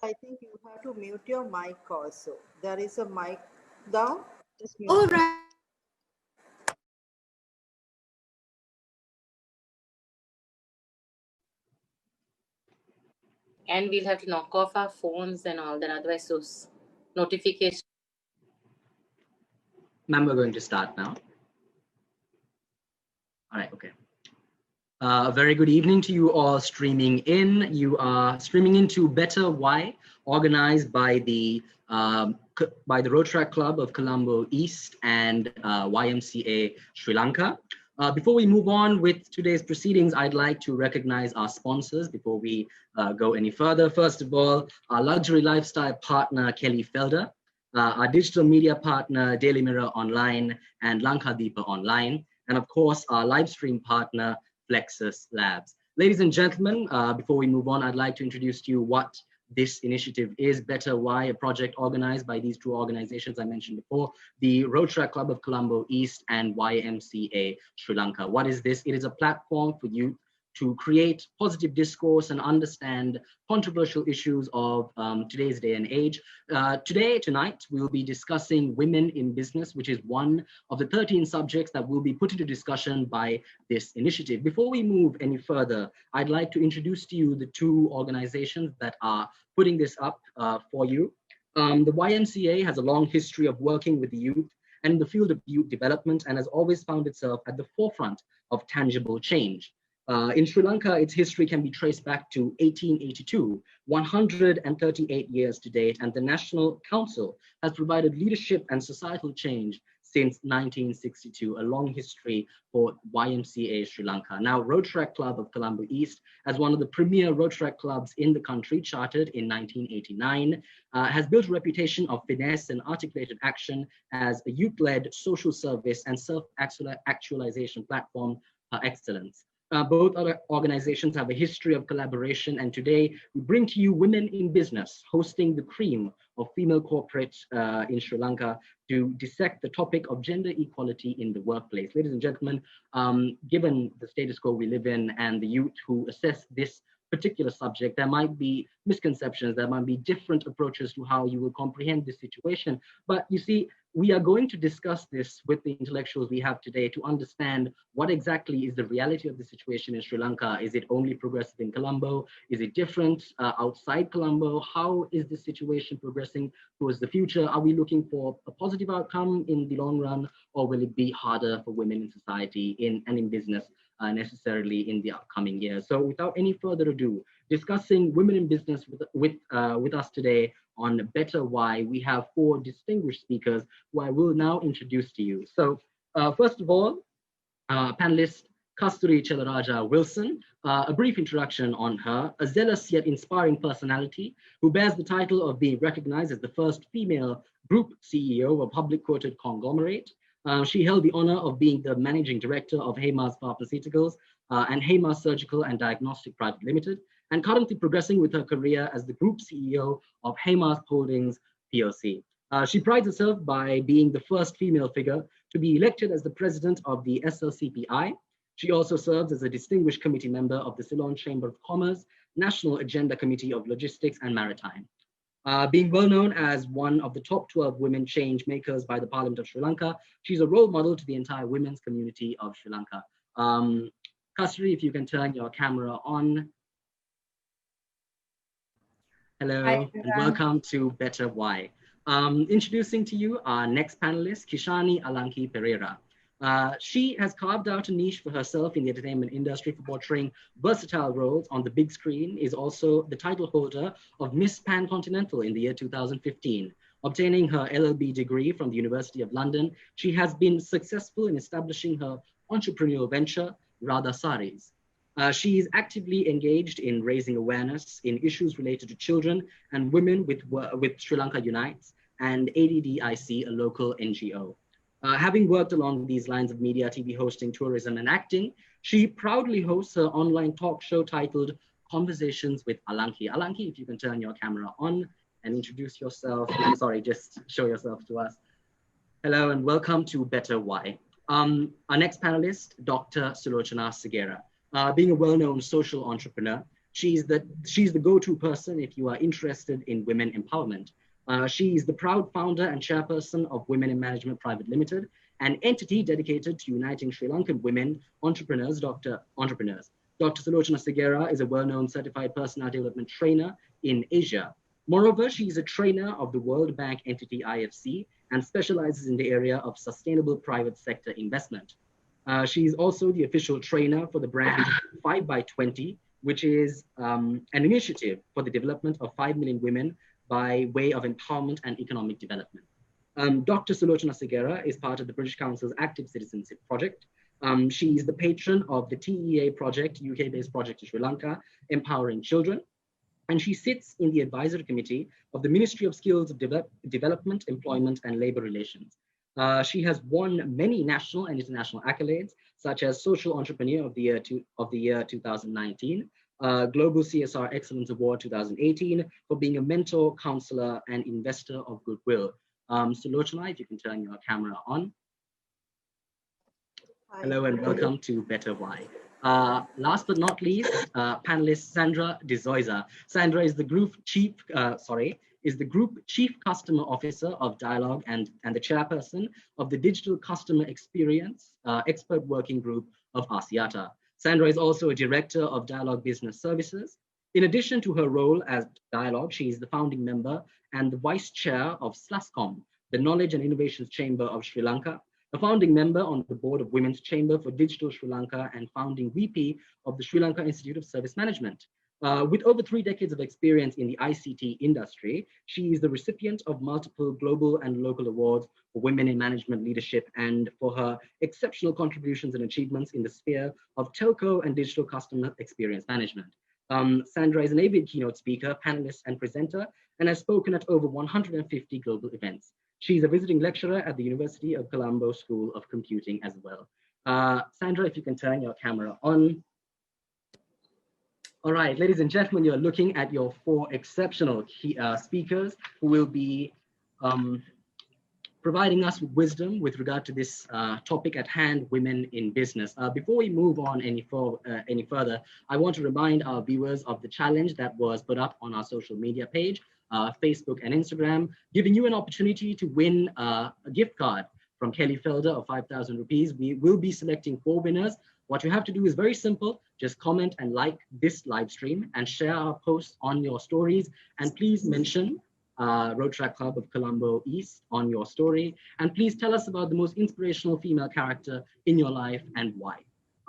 I think you have to mute your mic also. There is a mic down. Just mute All it. right. And we'll have to knock off our phones and all that. Otherwise, those notifications. Ma'am, we're going to start now. All right, okay. A very good evening to you all streaming in. You are streaming into Better Why, organized by the Rotaract Club of Colombo East and YMCA Sri Lanka. Before we move on with today's proceedings, I'd like to recognize our sponsors before we go any further. First of all, our luxury lifestyle partner, Kelly Felder, our digital media partner, Daily Mirror Online and Lankadeepa Online, and of course, our live stream partner, Plexus Labs. Ladies and gentlemen, before we move on, I'd like to introduce to you what this initiative is, Better Why, a project organized by these two organizations I mentioned before, the Rotaract Club of Colombo East and YMCA Sri Lanka. What is this? It is a platform for youth to create positive discourse and understand controversial issues of today's day and age. Tonight, we'll be discussing women in business, which is one of the 13 subjects that will be put into discussion by this initiative. Before we move any further, I'd like to introduce to you the two organizations that are putting this up for you. The YMCA has a long history of working with the youth and in the field of youth development and has always found itself at the forefront of tangible change. In Sri Lanka, its history can be traced back to 1882, 138 years to date, and the National Council has provided leadership and societal change since 1962, a long history for YMCA Sri Lanka. Now, Rotaract Club of Colombo East, as one of the premier Rotaract clubs in the country, chartered in 1989, has built a reputation of finesse and articulated action as a youth-led social service and self-actualization platform for excellence. Both other organizations have a history of collaboration, and today we bring to you Women in Business, hosting the cream of female corporate in Sri Lanka to dissect the topic of gender equality in the workplace. Ladies and gentlemen, given the status quo we live in and the youth who assess this particular subject, there might be misconceptions, there might be different approaches to how you will comprehend this situation. But you see, we are going to discuss this with the intellectuals we have today to understand what exactly is the reality of the situation in Sri Lanka. Is it only progressive in Colombo? Is it different outside Colombo? How is the situation progressing towards the future? Are we looking for a positive outcome in the long run, or will it be harder for women in society and in business necessarily in the upcoming years? So without any further ado, discussing women in business with us today on Better Why, we have four distinguished speakers who I will now introduce to you. So first of all, panelist Kasturi Chelaraja Wilson, a brief introduction on her, a zealous yet inspiring personality who bears the title of being recognized as the first female group CEO of a public quoted conglomerate. She held the honor of being the managing director of Heymas Pharmaceuticals and Heymas Surgical and Diagnostic Private Limited, and currently progressing with her career as the group CEO of Heymas Holdings PLC. She prides herself by being the first female figure to be elected as the president of the SLCPI. She also serves as a distinguished committee member of the Ceylon Chamber of Commerce, National Agenda Committee of Logistics and Maritime. Being well known as one of the top 12 women change makers by the Parliament of Sri Lanka, she's a role model to the entire women's community of Sri Lanka. Kasturi, if you can turn your camera on. Hello, and welcome to Better Why. Introducing to you our next panelist, Kishani Alanki Pereira. She has carved out a niche for herself in the entertainment industry for portraying versatile roles on the big screen, is also the title holder of Miss Pan Continental in the year 2015. Obtaining her LLB degree from the University of London, she has been successful in establishing her entrepreneurial venture, Radha Saris. She is actively engaged in raising awareness in issues related to children and women with Sri Lanka Unites and ADDIC, a local NGO. Having worked along these lines of media, TV hosting, tourism, and acting, she proudly hosts her online talk show titled Conversations with Alanki. Alanki, if you can turn your camera on and introduce yourself. Sorry, just show yourself to us. Hello and welcome to Better Why. Our next panelist, Dr. Sulochana Segera. Being a well-known social entrepreneur, she's the go-to person if you are interested in women empowerment. She is the proud founder and chairperson of Women in Management Private Limited, an entity dedicated to uniting Sri Lankan women entrepreneurs. Dr. Sulochana Sigera is a well-known certified personality development trainer in Asia. Moreover, she is a trainer of the World Bank entity IFC and specializes in the area of sustainable private sector investment. She is also the official trainer for the brand 5x20, which is an initiative for the development of 5 million women by way of empowerment and economic development. Dr. Sulochana Sigera is part of the British Council's Active Citizenship Project. She is the patron of the TEA project, UK-based project in Sri Lanka, Empowering Children. And she sits in the advisory committee of the Ministry of Skills of Development, Employment, and Labor Relations. She has won many national and international accolades, such as Social Entrepreneur of the Year 2019, Global CSR Excellence Award 2018, for being a mentor, counselor, and investor of goodwill. Sulochana, if you can turn your camera on. Hi. Hello and welcome to Better Why. Last but not least, panelist Sandra Desoyza. Sandra is the Group Chief Customer Officer of Dialogue and the chairperson of the Digital Customer Experience Expert Working Group of ASEATA. Sandra is also a director of Dialogue Business Services. In addition to her role as Dialogue, she is the founding member and the vice chair of SLASCOM, the Knowledge and Innovations Chamber of Sri Lanka, a founding member on the board of Women's Chamber for Digital Sri Lanka, and founding VP of the Sri Lanka Institute of Service Management. With over 3 decades of experience in the ICT industry, she is the recipient of multiple global and local awards for women in management leadership and for her exceptional contributions and achievements in the sphere of telco and digital customer experience management. Sandra is an avid keynote speaker, panelist, and presenter, and has spoken at over 150 global events. She's a visiting lecturer at the University of Colombo School of Computing as well. Sandra, if you can turn your camera on. All right, ladies and gentlemen, you're looking at your 4 exceptional speakers who will be providing us with wisdom with regard to this topic at hand, women in business. Before we move on any further, I want to remind our viewers of the challenge that was put up on our social media page, Facebook and Instagram, giving you an opportunity to win a gift card from Kelly Felder of 5,000 rupees. We will be selecting 4 winners. What you have to do is very simple. Just comment and like this live stream and share our posts on your stories. And please mention Rotaract Club of Colombo East on your story. And please tell us about the most inspirational female character in your life and why.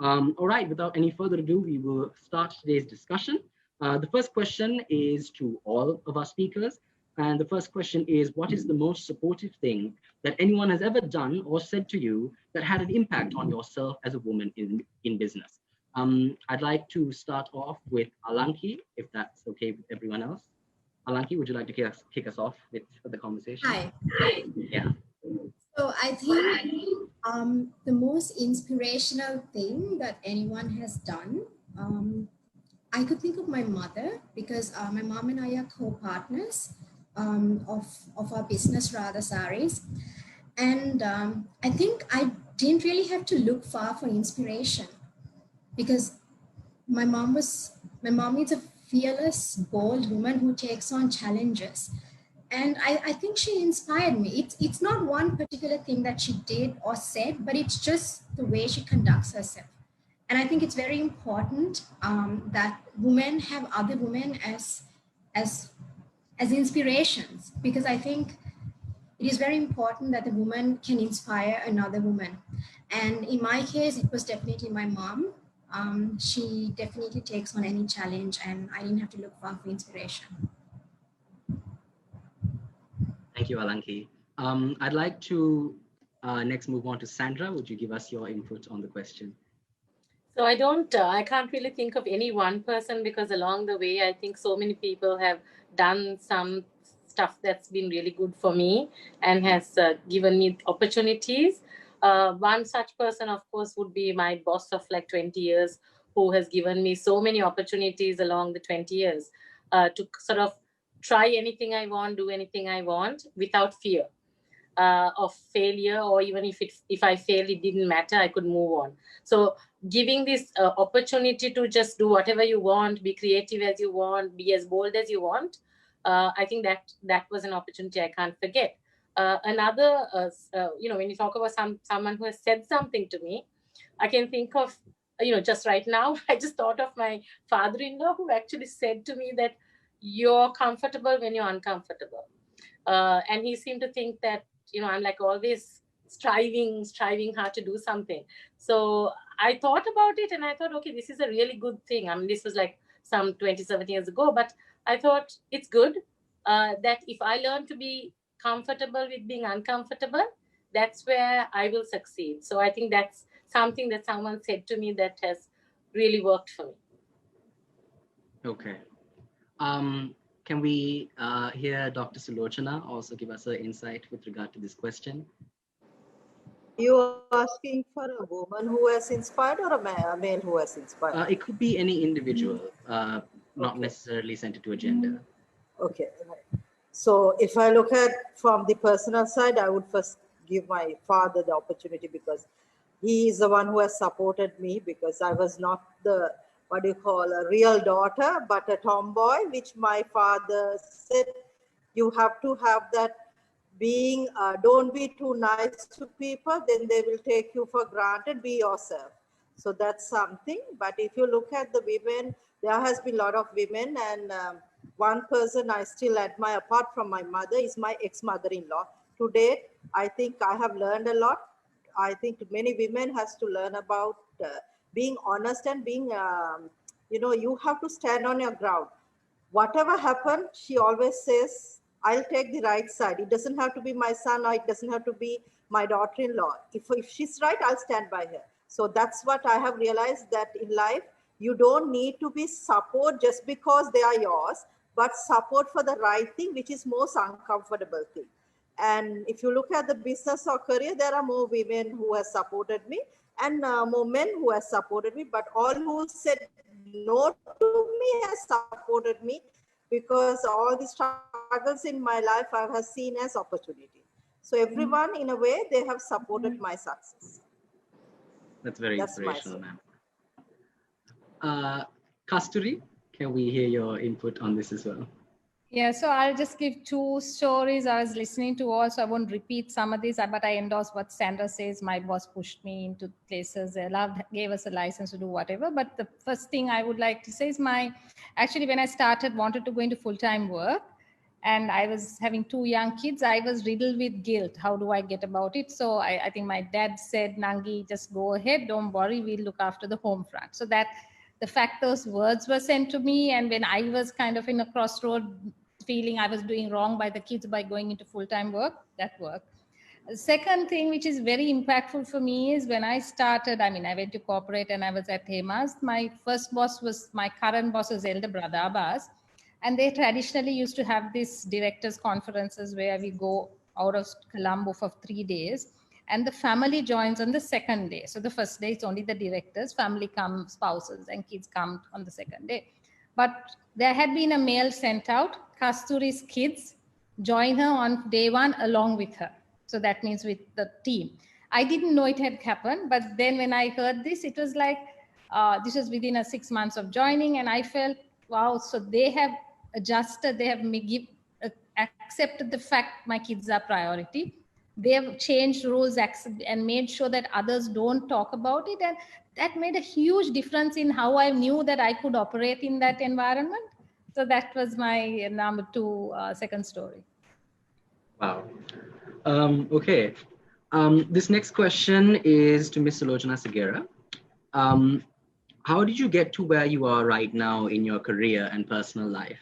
All right, without any further ado, we will start today's discussion. The first question is to all of our speakers. And the first question is, what is the most supportive thing that anyone has ever done or said to you that had an impact on yourself as a woman in business? I'd like to start off with Alanki, if that's okay with everyone else. Alanki, would you like to kick us off with the conversation? Hi. Yeah. So I think the most inspirational thing that anyone has done, I could think of my mother, because my mom and I are co-partners of our business, Radha Saris. And I think I didn't really have to look far for inspiration, because my mom is a fearless, bold woman who takes on challenges. And I think she inspired me. It's not one particular thing that she did or said, but it's just the way she conducts herself. And I think it's very important that women have other women as inspirations, because I think it is very important that the woman can inspire another woman. And in my case, it was definitely my mom. She definitely takes on any challenge, and I didn't have to look far for inspiration. Thank you, Alanki. I'd like to next move on to Sandra. Would you give us your input on the question? So I can't really think of any one person, because along the way, I think so many people have done some stuff that's been really good for me and has given me opportunities. One such person, of course, would be my boss of like 20 years, who has given me so many opportunities along the 20 years to sort of try anything I want, do anything I want without fear. of failure, or even if I failed, it didn't matter. I could move on. So giving this opportunity to just do whatever you want, be creative as you want, be as bold as you want. I think that was an opportunity I can't forget. Another, when you talk about someone who has said something to me, I can think of, just right now, I just thought of my father-in-law, who actually said to me that you're comfortable when you're uncomfortable. And he seemed to think that, I'm like always striving hard to do something. So I thought about it and I thought, okay, this is a really good thing. I mean, this was like some 27 years ago, but I thought it's good that if I learn to be comfortable with being uncomfortable, that's where I will succeed. So I think that's something that someone said to me that has really worked for me. Okay. Can we hear Dr. Sulochana also give us an insight with regard to this question? You asking for a woman who has inspired or a male who has inspired? It could be any individual, not Okay. necessarily centered to a gender. Okay, right. So if I look at from the personal side, I would first give my father the opportunity, because he is the one who has supported me, because I was not the, what do you call, a real daughter, but a tomboy, which my father said, you have to have that being, don't be too nice to people, then they will take you for granted, be yourself. So that's something. But if you look at the women, there has been a lot of women, and one person I still admire apart from my mother is my ex-mother-in-law. To date, I think I have learned a lot. I think many women has to learn about being honest and being, you have to stand on your ground. Whatever happened, she always says, I'll take the right side. It doesn't have to be my son, or it doesn't have to be my daughter-in-law. If she's right, I'll stand by her. So that's what I have realized, that in life, you don't need to be support just because they are yours, but support for the right thing, which is most uncomfortable thing. And if you look at the business or career, there are more women who have supported me, and more men who have supported me, but all who said no to me has supported me, because all the struggles in my life I have seen as opportunity. So everyone, in a way, they have supported my success. That's very That's my inspirational, story. ma'am. Kasturi, can we hear your input on this as well? Yeah, so I'll just give two stories I was listening to also. I won't repeat some of these, but I endorse what Sandra says. My boss pushed me into places. They gave us a license to do whatever. But the first thing I would like to say is actually when I started, wanted to go into full-time work, and I was having two young kids, I was riddled with guilt. How do I get about it? So I think my dad said, Nangi, just go ahead. Don't worry. We'll look after the home front. So that the fact those words were sent to me, and when I was kind of in a crossroad feeling I was doing wrong by the kids by going into full-time work, that worked. The second thing which is very impactful for me is when I started, I went to corporate and I was at Hemas. My first boss was my current boss's elder brother, Abbas. And they traditionally used to have these directors conferences where we go out of Colombo for 3 days. And the family joins on the second day. So the first day it's only the directors, family come, spouses and kids come on the second day. But there had been a mail sent out, Kasturi's kids join her on day one along with her. So that means with the team. I didn't know it had happened, but then when I heard this, it was like, this was within a 6 months of joining, and I felt, wow, so they have adjusted, they have accepted the fact my kids are priority. They have changed rules and made sure that others don't talk about it. And that made a huge difference in how I knew that I could operate in that environment. So that was my number two, second story. Wow. Okay. This next question is to Ms. Sulochana Segera. How did you get to where you are right now in your career and personal life?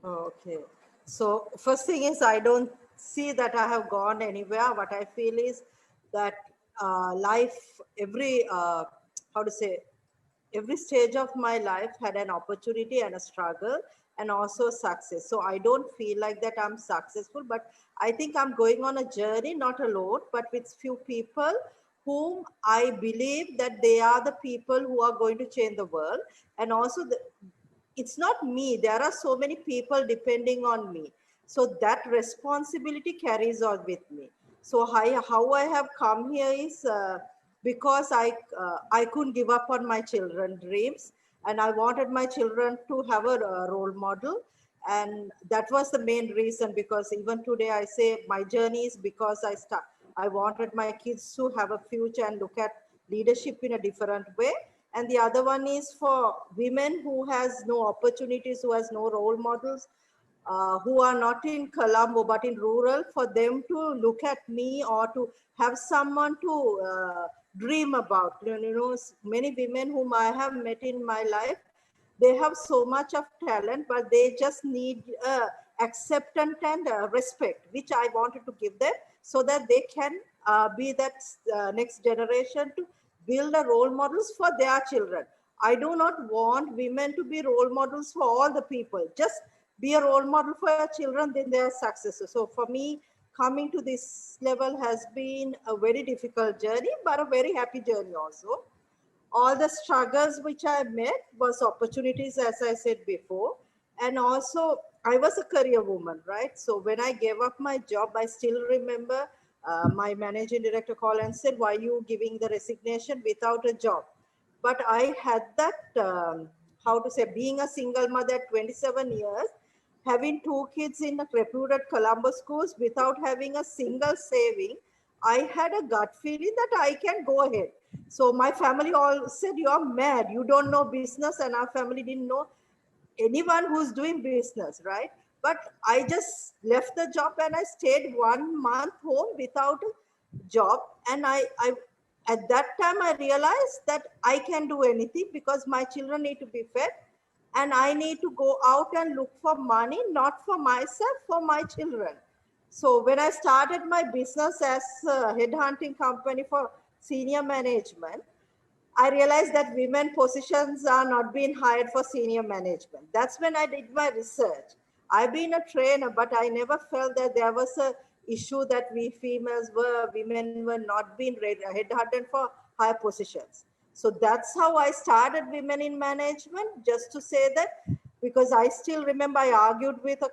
Okay. So first thing is, I don't see that I have gone anywhere. What I feel is that life, every stage of my life had an opportunity and a struggle and also success. So I don't feel like that I'm successful, but I think I'm going on a journey, not alone, but with few people whom I believe that they are the people who are going to change the world. And also it's not me. There are so many people depending on me. So that responsibility carries on with me. So how I have come here is because I couldn't give up on my children's dreams, and I wanted my children to have a role model. And that was the main reason, because even today I say my journey is because I wanted my kids to have a future and look at leadership in a different way. And the other one is for women who has no opportunities, who has no role models, who are not in Colombo but in rural, for them to look at me or to have someone to dream about. You know, many women whom I have met in my life, they have so much of talent, but they just need acceptance and respect, which I wanted to give them, so that they can be that next generation to build a role models for their children. I do not want women to be role models for all the people. Just be a role model for your children, then they are successors. So for me, coming to this level has been a very difficult journey, but a very happy journey also. All the struggles which I met was opportunities, as I said before. And also, I was a career woman, right? So when I gave up my job, I still remember my managing director called and said, why are you giving the resignation without a job? But I had that, how to say, being a single mother at 27 years, having two kids in a reputed Columbus schools without having a single saving, I had a gut feeling that I can go ahead. So my family all said, you're mad. You don't know business. And our family didn't know anyone who's doing business, right? But I just left the job and I stayed 1 month home without a job. And I at that time, I realized that I can do anything, because my children need to be fed. And I need to go out and look for money, not for myself, for my children. So when I started my business as a headhunting company for senior management, I realized that women positions are not being hired for senior management. That's when I did my research. I've been a trainer, but I never felt that there was a issue that women were not being headhunted for higher positions. So that's how I started Women in Management, just to say that, because I still remember I argued with a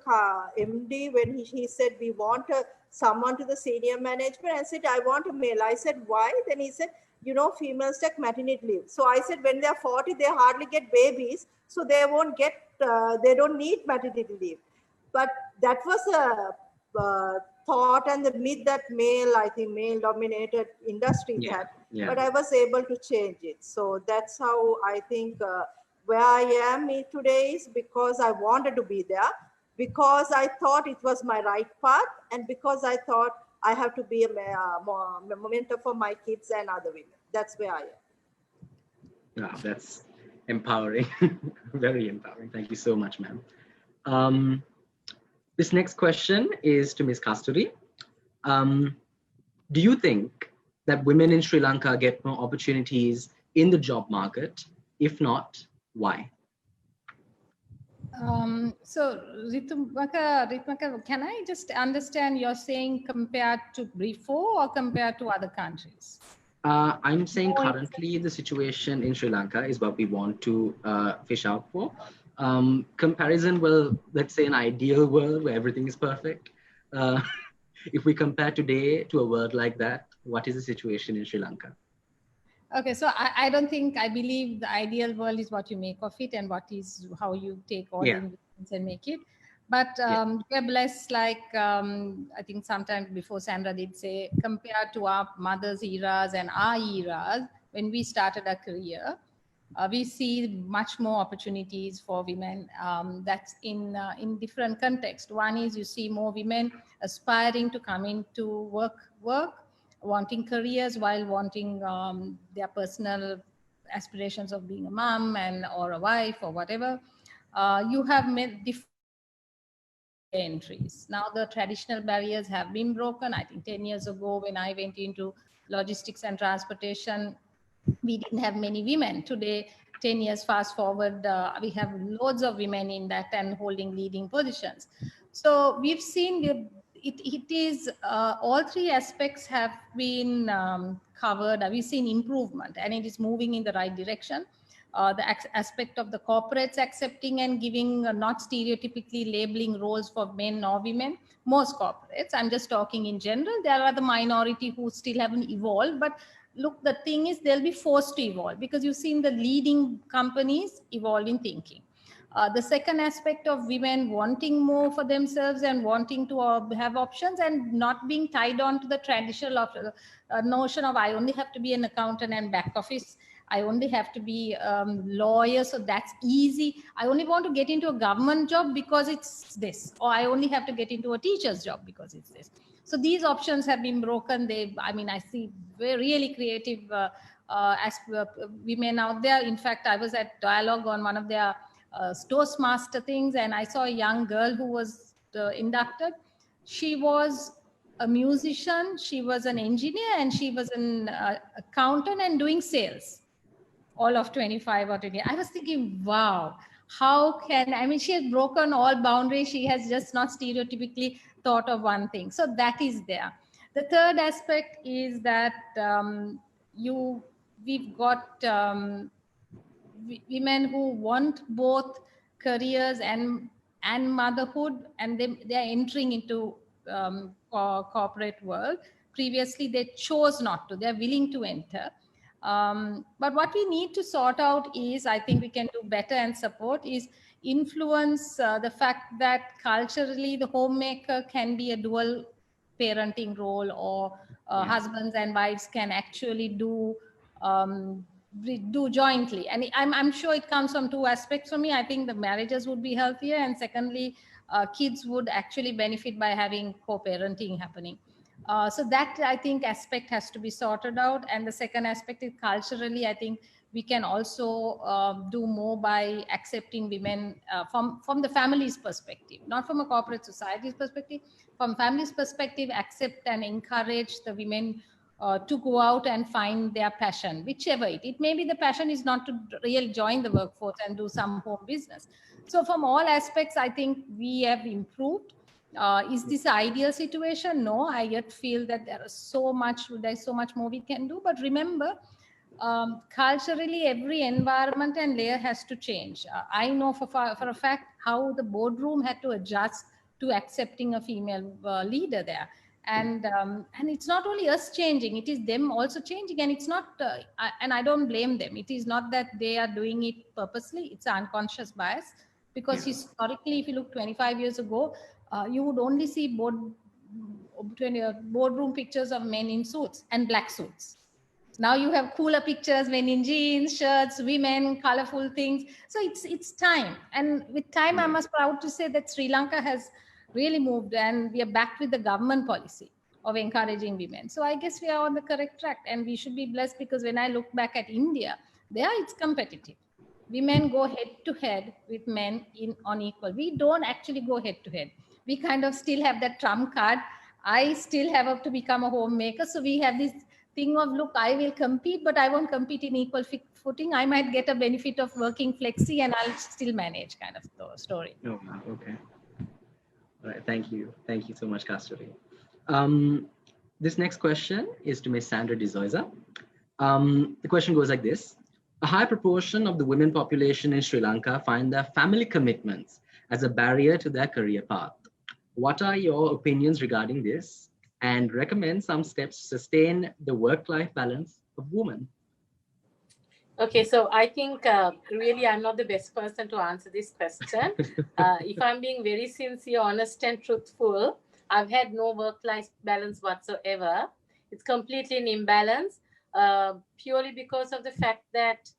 MD when he said, we want someone to the senior management. I said, I want a male. I said, why? Then he said, you know, females take maternity leave. So I said, when they're 40, they hardly get babies. So they won't get, they don't need maternity leave. But that was a thought and the myth that male dominated industries had. But I was able to change it. So that's how I think where I am today is because I wanted to be there, because I thought it was my right path, and because I thought I have to be a mentor for my kids and other women. That's where I am. Wow, that's empowering. Very empowering. Thank you so much, ma'am. This next question is to Ms. Kasturi. Do you think that women in Sri Lanka get more opportunities in the job market? If not, why? So Ritmaka, can I just understand you're saying compared to before or compared to other countries? I'm saying currently the situation in Sri Lanka is what we want to fish out for. Comparison, well, let's say an ideal world where everything is perfect. If we compare today to a world like that, what is the situation in Sri Lanka? Okay, so I believe the ideal world is what you make of it, and how you take all the ingredients and make it. But we're blessed, like I think sometime before Sandra did say, compared to our mothers' eras and our eras, when we started our career, we see much more opportunities for women. That's in different contexts. One is you see more women aspiring to come into work, wanting careers while wanting their personal aspirations of being a mom or a wife or whatever. You have made different entries. Now the traditional barriers have been broken. I think 10 years ago when I went into logistics and transportation, we didn't have many women. Today, 10 years fast forward, we have loads of women in that and holding leading positions. So we've seen it is all three aspects have been covered. We've seen improvement and it is moving in the right direction. the aspect of the corporates accepting and giving, not stereotypically labeling roles for men or women. Most corporates, I'm just talking in general, there are the minority who still haven't evolved, but look, the thing is they'll be forced to evolve because you've seen the leading companies evolving thinking. The second aspect of women wanting more for themselves and wanting to have options and not being tied on to the traditional notion of I only have to be an accountant and back office. I only have to be lawyer, so that's easy. I only want to get into a government job because it's this, or I only have to get into a teacher's job because it's this. So these options have been broken. I see really creative women out there. In fact, I was at Dialogue on one of their Toastmaster things, and I saw a young girl who was inducted. She was a musician, she was an engineer, and she was an accountant and doing sales, all of 25 or 20. I was thinking, wow, how can, she has broken all boundaries. She has just not stereotypically thought of one thing. So that is there. The third aspect is that we've got women who want both careers and motherhood, and they are entering into corporate world. Previously they chose not to, they're willing to enter. But what we need to sort out is, I think we can do better and support, is influence the fact that culturally the homemaker can be a dual parenting role, or husbands and wives can actually do jointly. And I'm sure it comes from two aspects for me. I think the marriages would be healthier, and secondly, kids would actually benefit by having co-parenting happening. So that, I think, aspect has to be sorted out. And the second aspect is culturally, I think we can also do more by accepting women from the family's perspective, not from a corporate society's perspective. From family's perspective, accept and encourage the women to go out and find their passion, whichever it may be. The passion is not to really join the workforce and do some home business. So from all aspects, I think we have improved. Is this ideal situation? No, I yet feel that there's so much more we can do. But remember, culturally, every environment and layer has to change. I know for a fact how the boardroom had to adjust to accepting a female leader there. And it's not only us changing, it is them also changing. And it's not, and I don't blame them. It is not that they are doing it purposely. It's unconscious bias. Because historically, if you look 25 years ago, you would only see boardroom pictures of men in suits and black suits. Now you have cooler pictures, men in jeans, shirts, women, colorful things. So it's time. And with time, I must proud to say that Sri Lanka has really moved, and we are back with the government policy of encouraging women. So I guess we are on the correct track, and we should be blessed, because when I look back at India, there it's competitive. Women go head to head with men on equal. We don't actually go head to head. We kind of still have that trump card. I still have to become a homemaker. So we have this thing of, look, I will compete, but I won't compete in equal footing. I might get a benefit of working flexi and I'll still manage, kind of story. Oh, okay. All right, thank you. Thank you so much, Kasturi. This next question is to Ms. Sandra Desoyza. The question goes like this. A high proportion of the women population in Sri Lanka find their family commitments as a barrier to their career path. What are your opinions regarding this, and recommend some steps to sustain the work-life balance of women? Okay, so I think really I'm not the best person to answer this question. If I'm being very sincere, honest and truthful, I've had no work-life balance whatsoever. It's completely an imbalance, purely because of the fact that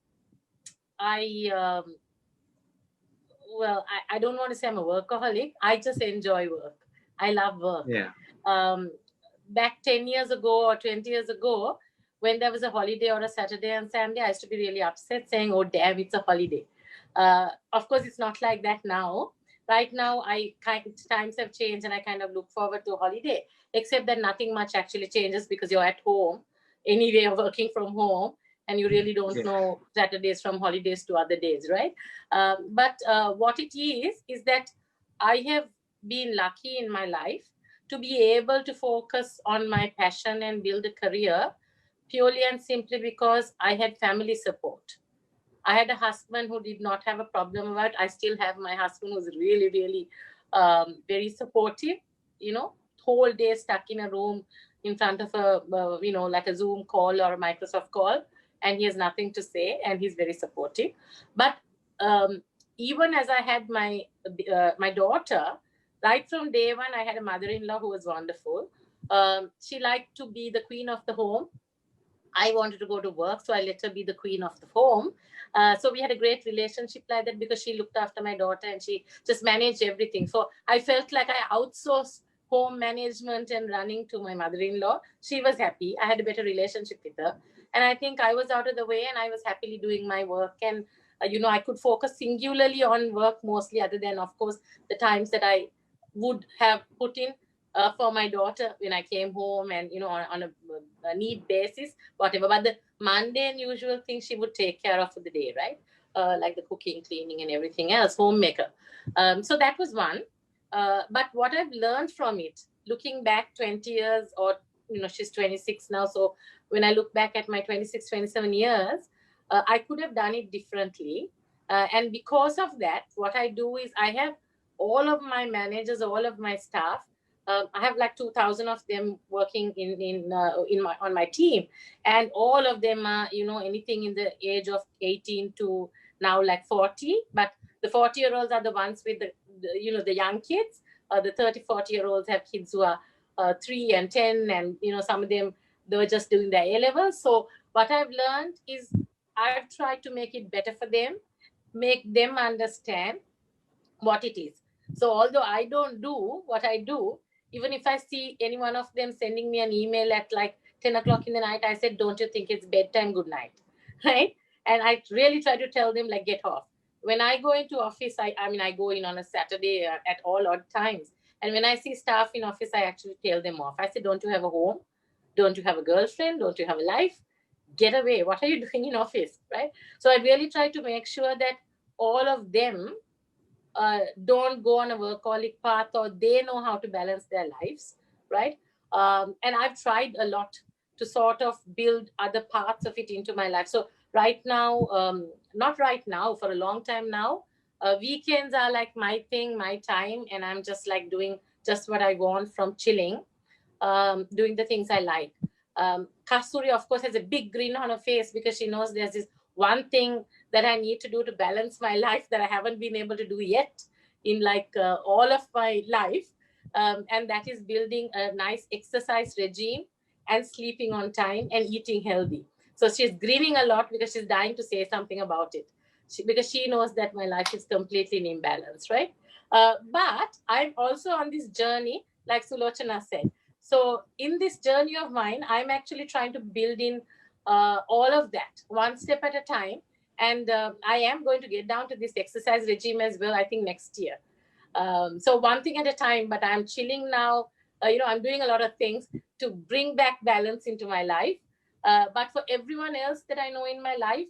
I don't want to say I'm a workaholic. I just enjoy work. I love work. Yeah. Back 10 years ago or 20 years ago, when there was a holiday or a Saturday and Sunday, I used to be really upset, saying, oh, damn, it's a holiday. Of course, it's not like that now. Right now, times have changed, and I kind of look forward to a holiday, except that nothing much actually changes, because you're at home anyway, you're working from home, and you really don't know Saturdays from holidays to other days, right? But what it is that I have been lucky in my life to be able to focus on my passion and build a career purely and simply because I had family support. I had a husband who did not have a problem about it. I still have my husband who's really, really very supportive, whole day stuck in a room in front of a, like a Zoom call or a Microsoft call, and he has nothing to say, and he's very supportive. But even as I had my daughter, right from day one, I had a mother-in-law who was wonderful. She liked to be the queen of the home. I wanted to go to work, so I let her be the queen of the home. So we had a great relationship like that because she looked after my daughter and she just managed everything. So I felt like I outsourced home management and running to my mother-in-law. She was happy. I had a better relationship with her. And I think I was out of the way and I was happily doing my work. And, I could focus singularly on work mostly, other than, of course, the times that I would have put in for my daughter when I came home and, on a need basis, whatever. But the mundane usual things she would take care of for the day, right? Like the cooking, cleaning and everything else, homemaker. So that was one. But what I've learned from it, looking back 20 years or, she's 26 now. So when I look back at my 26, 27 years, I could have done it differently. And because of that, what I do is I have all of my managers, all of my staff, I have like 2,000 of them working on my team, and all of them are anything in the age of 18 to now like 40. But the 40-year-olds are the ones with the young kids. The 30, 40-year-olds have kids who are 3 and 10, and some of them, they were just doing their A levels. So what I've learned is I've tried to make it better for them, make them understand what it is. So although I don't do what I do, even if I see any one of them sending me an email at like 10 o'clock in the night, I said, don't you think it's bedtime? Good night, right? And I really try to tell them, like, get off. When I go into office, I go in on a Saturday at all odd times. And when I see staff in office, I actually tell them off. I say, don't you have a home? Don't you have a girlfriend? Don't you have a life? Get away. What are you doing in office, right? So I really try to make sure that all of them don't go on a workaholic path, or they know how to balance their lives, right? And I've tried a lot to sort of build other parts of it into my life. So right now, not right now, for a long time now, weekends are like my thing, my time, and I'm just like doing just what I want, from chilling, doing the things I like. Kasturi, of course, has a big grin on her face because she knows there's this one thing that I need to do to balance my life that I haven't been able to do yet in like all of my life. And that is building a nice exercise regime and sleeping on time and eating healthy. So she's grinning a lot because she's dying to say something about it. Because she knows that my life is completely in imbalance, right? But I'm also on this journey, like Sulochana said. So in this journey of mine, I'm actually trying to build in all of that one step at a time. And I am going to get down to this exercise regime as well, I think next year. So one thing at a time, but I'm chilling now. I'm doing a lot of things to bring back balance into my life. But for everyone else that I know in my life,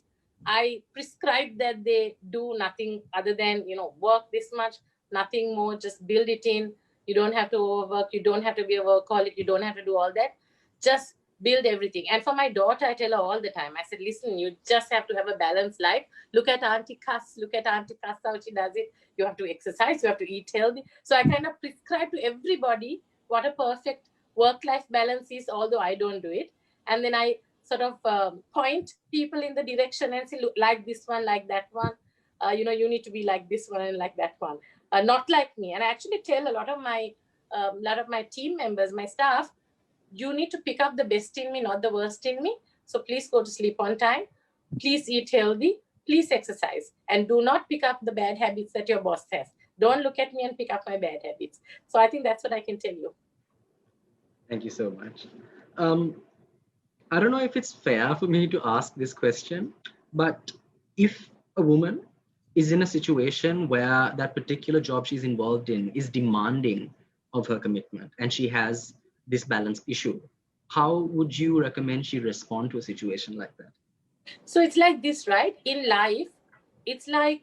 I prescribe that they do nothing other than, work this much, nothing more, just build it in. You don't have to overwork. You don't have to be a workaholic. You don't have to do all that. Just build everything. And for my daughter, I tell her all the time, I said, listen, you just have to have a balanced life. Look at Auntie Cass. Look at Auntie Cass, how she does it. You have to exercise. You have to eat healthy. So I kind of prescribe to everybody what a perfect work-life balance is, although I don't do it. And then I sort of point people in the direction and say, look, like this one, like that one. You need to be like this one and like that one. Not like me. And I actually tell a lot of my team members, my staff, you need to pick up the best in me, not the worst in me. So please go to sleep on time. Please eat healthy. Please exercise. And do not pick up the bad habits that your boss has. Don't look at me and pick up my bad habits. So I think that's what I can tell you. Thank you so much. I don't know if it's fair for me to ask this question, but if a woman is in a situation where that particular job she's involved in is demanding of her commitment and she has this balance issue, how would you recommend she respond to a situation like that? So it's like this, right? In life, it's like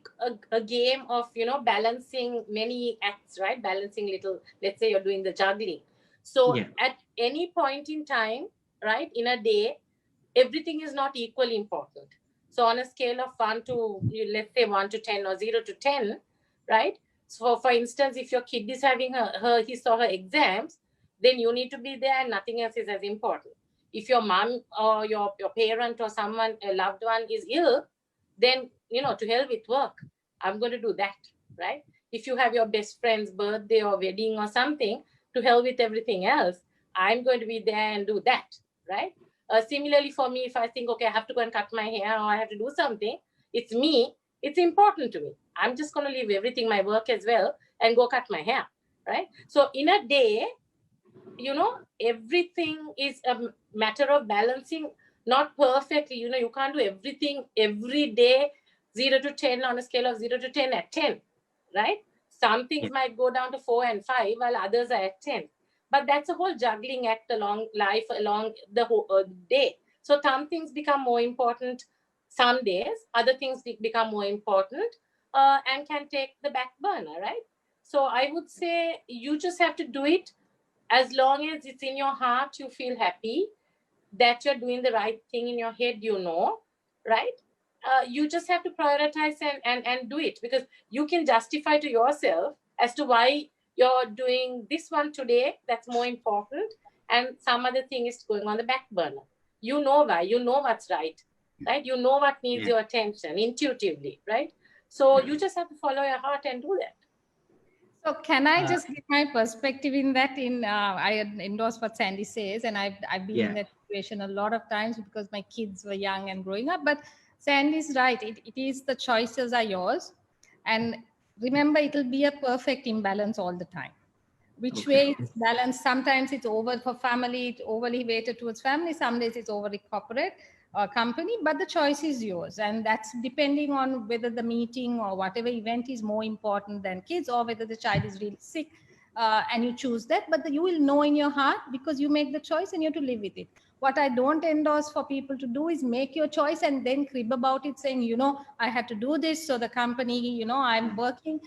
a game of, balancing many acts, right? Balancing little, let's say you're doing the juggling. So at any point in time, right, in a day, everything is not equally important. So on a scale of 1 to, let's say 1 to 10 or 0 to 10, right? So for instance, if your kid is having his or her exams, then you need to be there and nothing else is as important. If your mom or your parent or someone, a loved one is ill, then, to hell with work. I'm going to do that, right? If you have your best friend's birthday or wedding or something, to hell with everything else. I'm going to be there and do that, right? Similarly for me, if I think, okay, I have to go and cut my hair or I have to do something, it's me, it's important to me. I'm just going to leave everything, my work as well, and go cut my hair, right? So in a day, everything is a matter of balancing, not perfectly. You can't do everything every day, 0 to 10 on a scale of 0 to 10 at 10, right? Some things might go down to 4 and 5 while others are at 10. But that's a whole juggling act along life, along the whole day. So some things become more important some days, other things become more important and can take the back burner, right? So I would say you just have to do it as long as it's in your heart, you feel happy that you're doing the right thing in your head, right? You just have to prioritize and do it, because you can justify to yourself as to why you're doing this one today that's more important and some other thing is going on the back burner. You know why, you know what's right? You know what needs your attention intuitively, right? So you just have to follow your heart and do that. So can I just give my perspective in that? I endorse what Sandy says, and I've been in that situation a lot of times because my kids were young and growing up. But Sandy's right. It is the choices are yours, and remember, it'll be a perfect imbalance all the time. Which way it's balanced? Sometimes it's over for family, it's overly weighted towards family. Some days it's overly corporate or company, but the choice is yours. And that's depending on whether the meeting or whatever event is more important than kids, or whether the child is really sick and you choose that. But you will know in your heart because you make the choice and you have to live with it. What I don't endorse for people to do is make your choice and then crib about it saying, I have to do this. So the company, I'm working.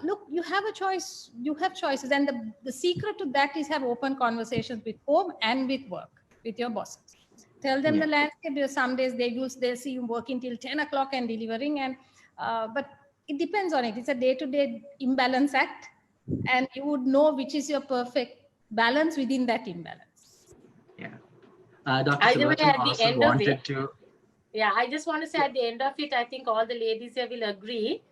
Look, you have a choice. You have choices. And the secret to that is have open conversations with home and with work, with your bosses. Tell them the landscape. Because some days they'll see you working till 10 o'clock and delivering. But it depends on it. It's a day-to-day imbalance act. And you would know which is your perfect balance within that imbalance. Yeah. Dr. Shivarathan also wanted to... Yeah, I just want to say at the end of it, I think all the ladies here will agree,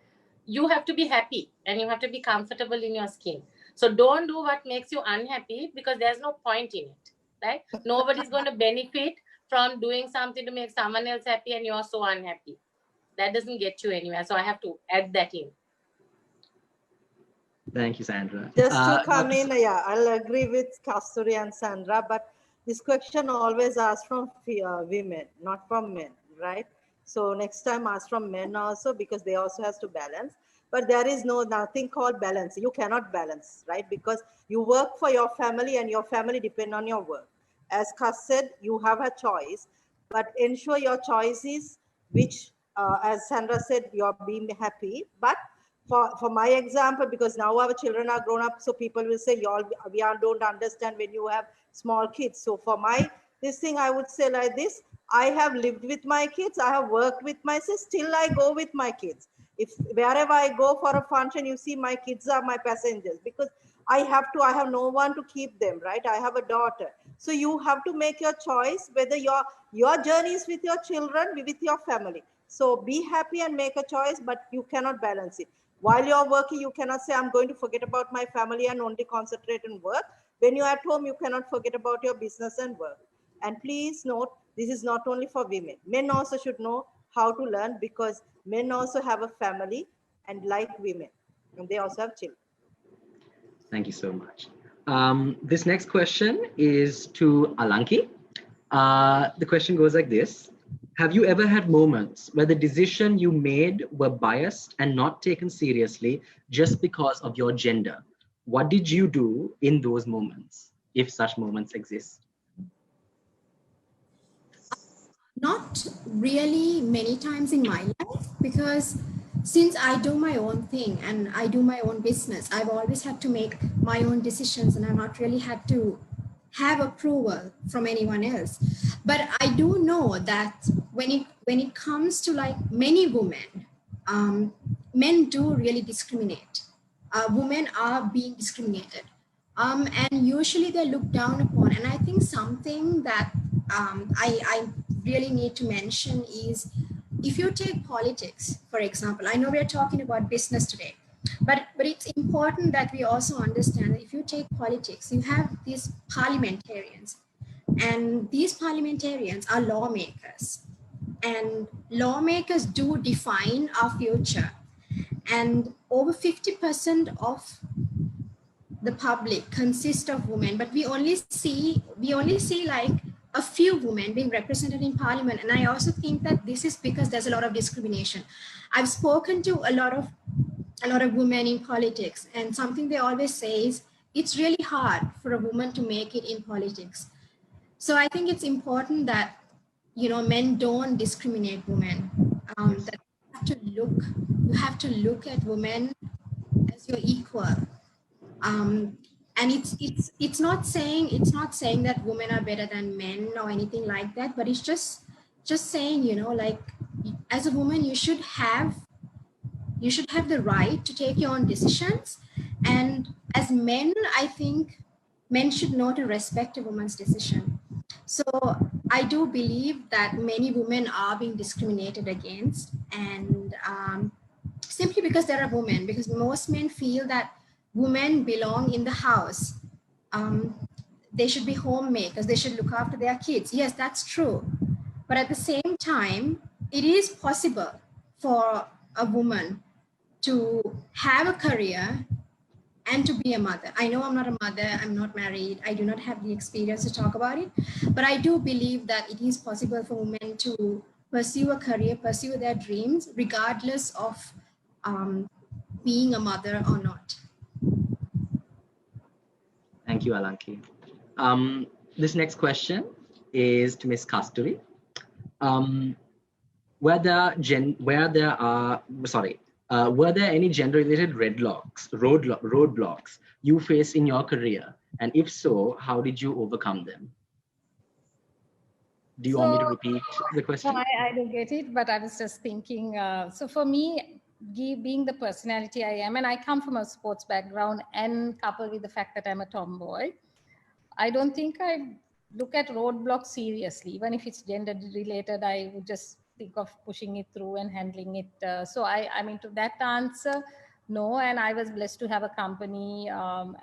you have to be happy and you have to be comfortable in your skin. So don't do what makes you unhappy, because there's no point in it, right? Nobody's going to benefit from doing something to make someone else happy and you're so unhappy. That doesn't get you anywhere. So I have to add that in. Thank you, Sandra. Just to come in, I'll agree with Kasturi and Sandra, but this question always asked from women, not from men, right? So next time ask from men also, because they also has to balance. But there is nothing called balance. You cannot balance, right? Because you work for your family and your family depend on your work. As Kas said, you have a choice, but ensure your choice is which, as Sandra said, you're being happy. But for my example, because now our children are grown up, so people will say, we don't understand when you have small kids. So for this thing, I would say like this: I have lived with my kids, I have worked with my kids, still I go with my kids. If wherever I go for a function, you see my kids are my passengers, because I have no one to keep them, right? I have a daughter. So you have to make your choice whether your journey is with your children, with your family. So be happy and make a choice, but you cannot balance it. While you're working, you cannot say, I'm going to forget about my family and only concentrate on work. When you're at home, you cannot forget about your business and work. And please note, this is not only for women. Men also should know how to learn, because men also have a family and like women, and they also have children. Thank you so much. This next question is to Alanki. The question goes like this. Have you ever had moments where the decision you made were biased and not taken seriously just because of your gender? What did you do in those moments, if such moments exist? Not really many times in my life, because since I do my own thing and I do my own business, I've always had to make my own decisions and I've not really had to have approval from anyone else. But I do know that when it comes to like many women, men do really discriminate. Women are being discriminated, and usually they're looked down upon. And I think something that I really need to mention is, if you take politics, for example, I know we're talking about business today, but it's important that we also understand that if you take politics, you have these parliamentarians, and these parliamentarians are lawmakers, and lawmakers do define our future. And over 50% of the public consists of women, but we only see like a few women being represented in parliament. And I also think that this is because there's a lot of discrimination. I've spoken to a lot of women in politics, and something they always say is it's really hard for a woman to make it in politics. So I think it's important that, you know, men don't discriminate women. That you have to look at women as your equal. And it's not saying that women are better than men or anything like that, but it's just saying, you know, like, as a woman you should have the right to take your own decisions. And as men, I think men should know to respect a woman's decision. So I do believe that many women are being discriminated against, and simply because they're a woman, because most men feel that women belong in the house. They should be homemakers, they should look after their kids. Yes, that's true. But at the same time, it is possible for a woman to have a career and to be a mother. I know I'm not a mother, I'm not married, I do not have the experience to talk about it, but I do believe that it is possible for women to pursue a career, pursue their dreams, regardless of being a mother or not. Thank you, Alanki. This next question is to Ms. Kasturi. Were there any gender-related roadblocks you faced in your career? And if so, how did you overcome them? Do you want me to repeat the question? No, I don't get it, but I was just thinking, so for me, being the personality I am, and I come from a sports background, and coupled with the fact that I'm a tomboy, I don't think I look at roadblocks seriously. Even if it's gender related, I would just think of pushing it through and handling it. So I mean, to that answer, no. And I was blessed to have a company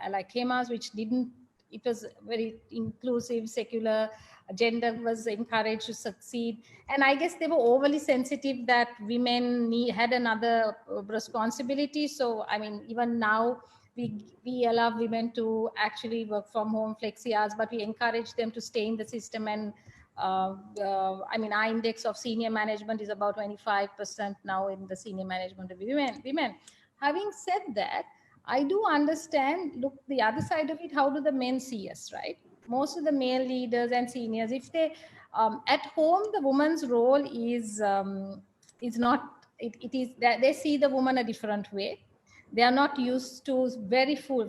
like Hemas, which it was very inclusive, secular, gender was encouraged to succeed. And I guess they were overly sensitive that women had another responsibility. So, I mean, even now, we allow women to actually work from home, flexi hours, but we encourage them to stay in the system. And I mean, our index of senior management is about 25% now in the senior management of women. Having said that, I do understand, look, the other side of it, how do the men see us, right? Most of the male leaders and seniors, if they, at home, the woman's role is not, it is that they see the woman a different way. They are not used to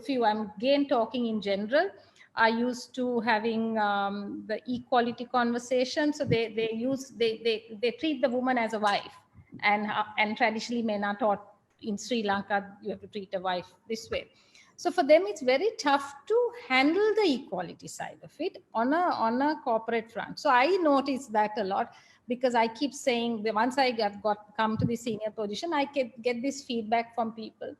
few, I'm again talking in general, are used to having the equality conversation. So they treat the woman as a wife, and traditionally men are taught in Sri Lanka, you have to treat a wife this way. So for them, it's very tough to handle the equality side of it on a corporate front. So I notice that a lot, because I keep saying that once I come to the senior position, I get this feedback from people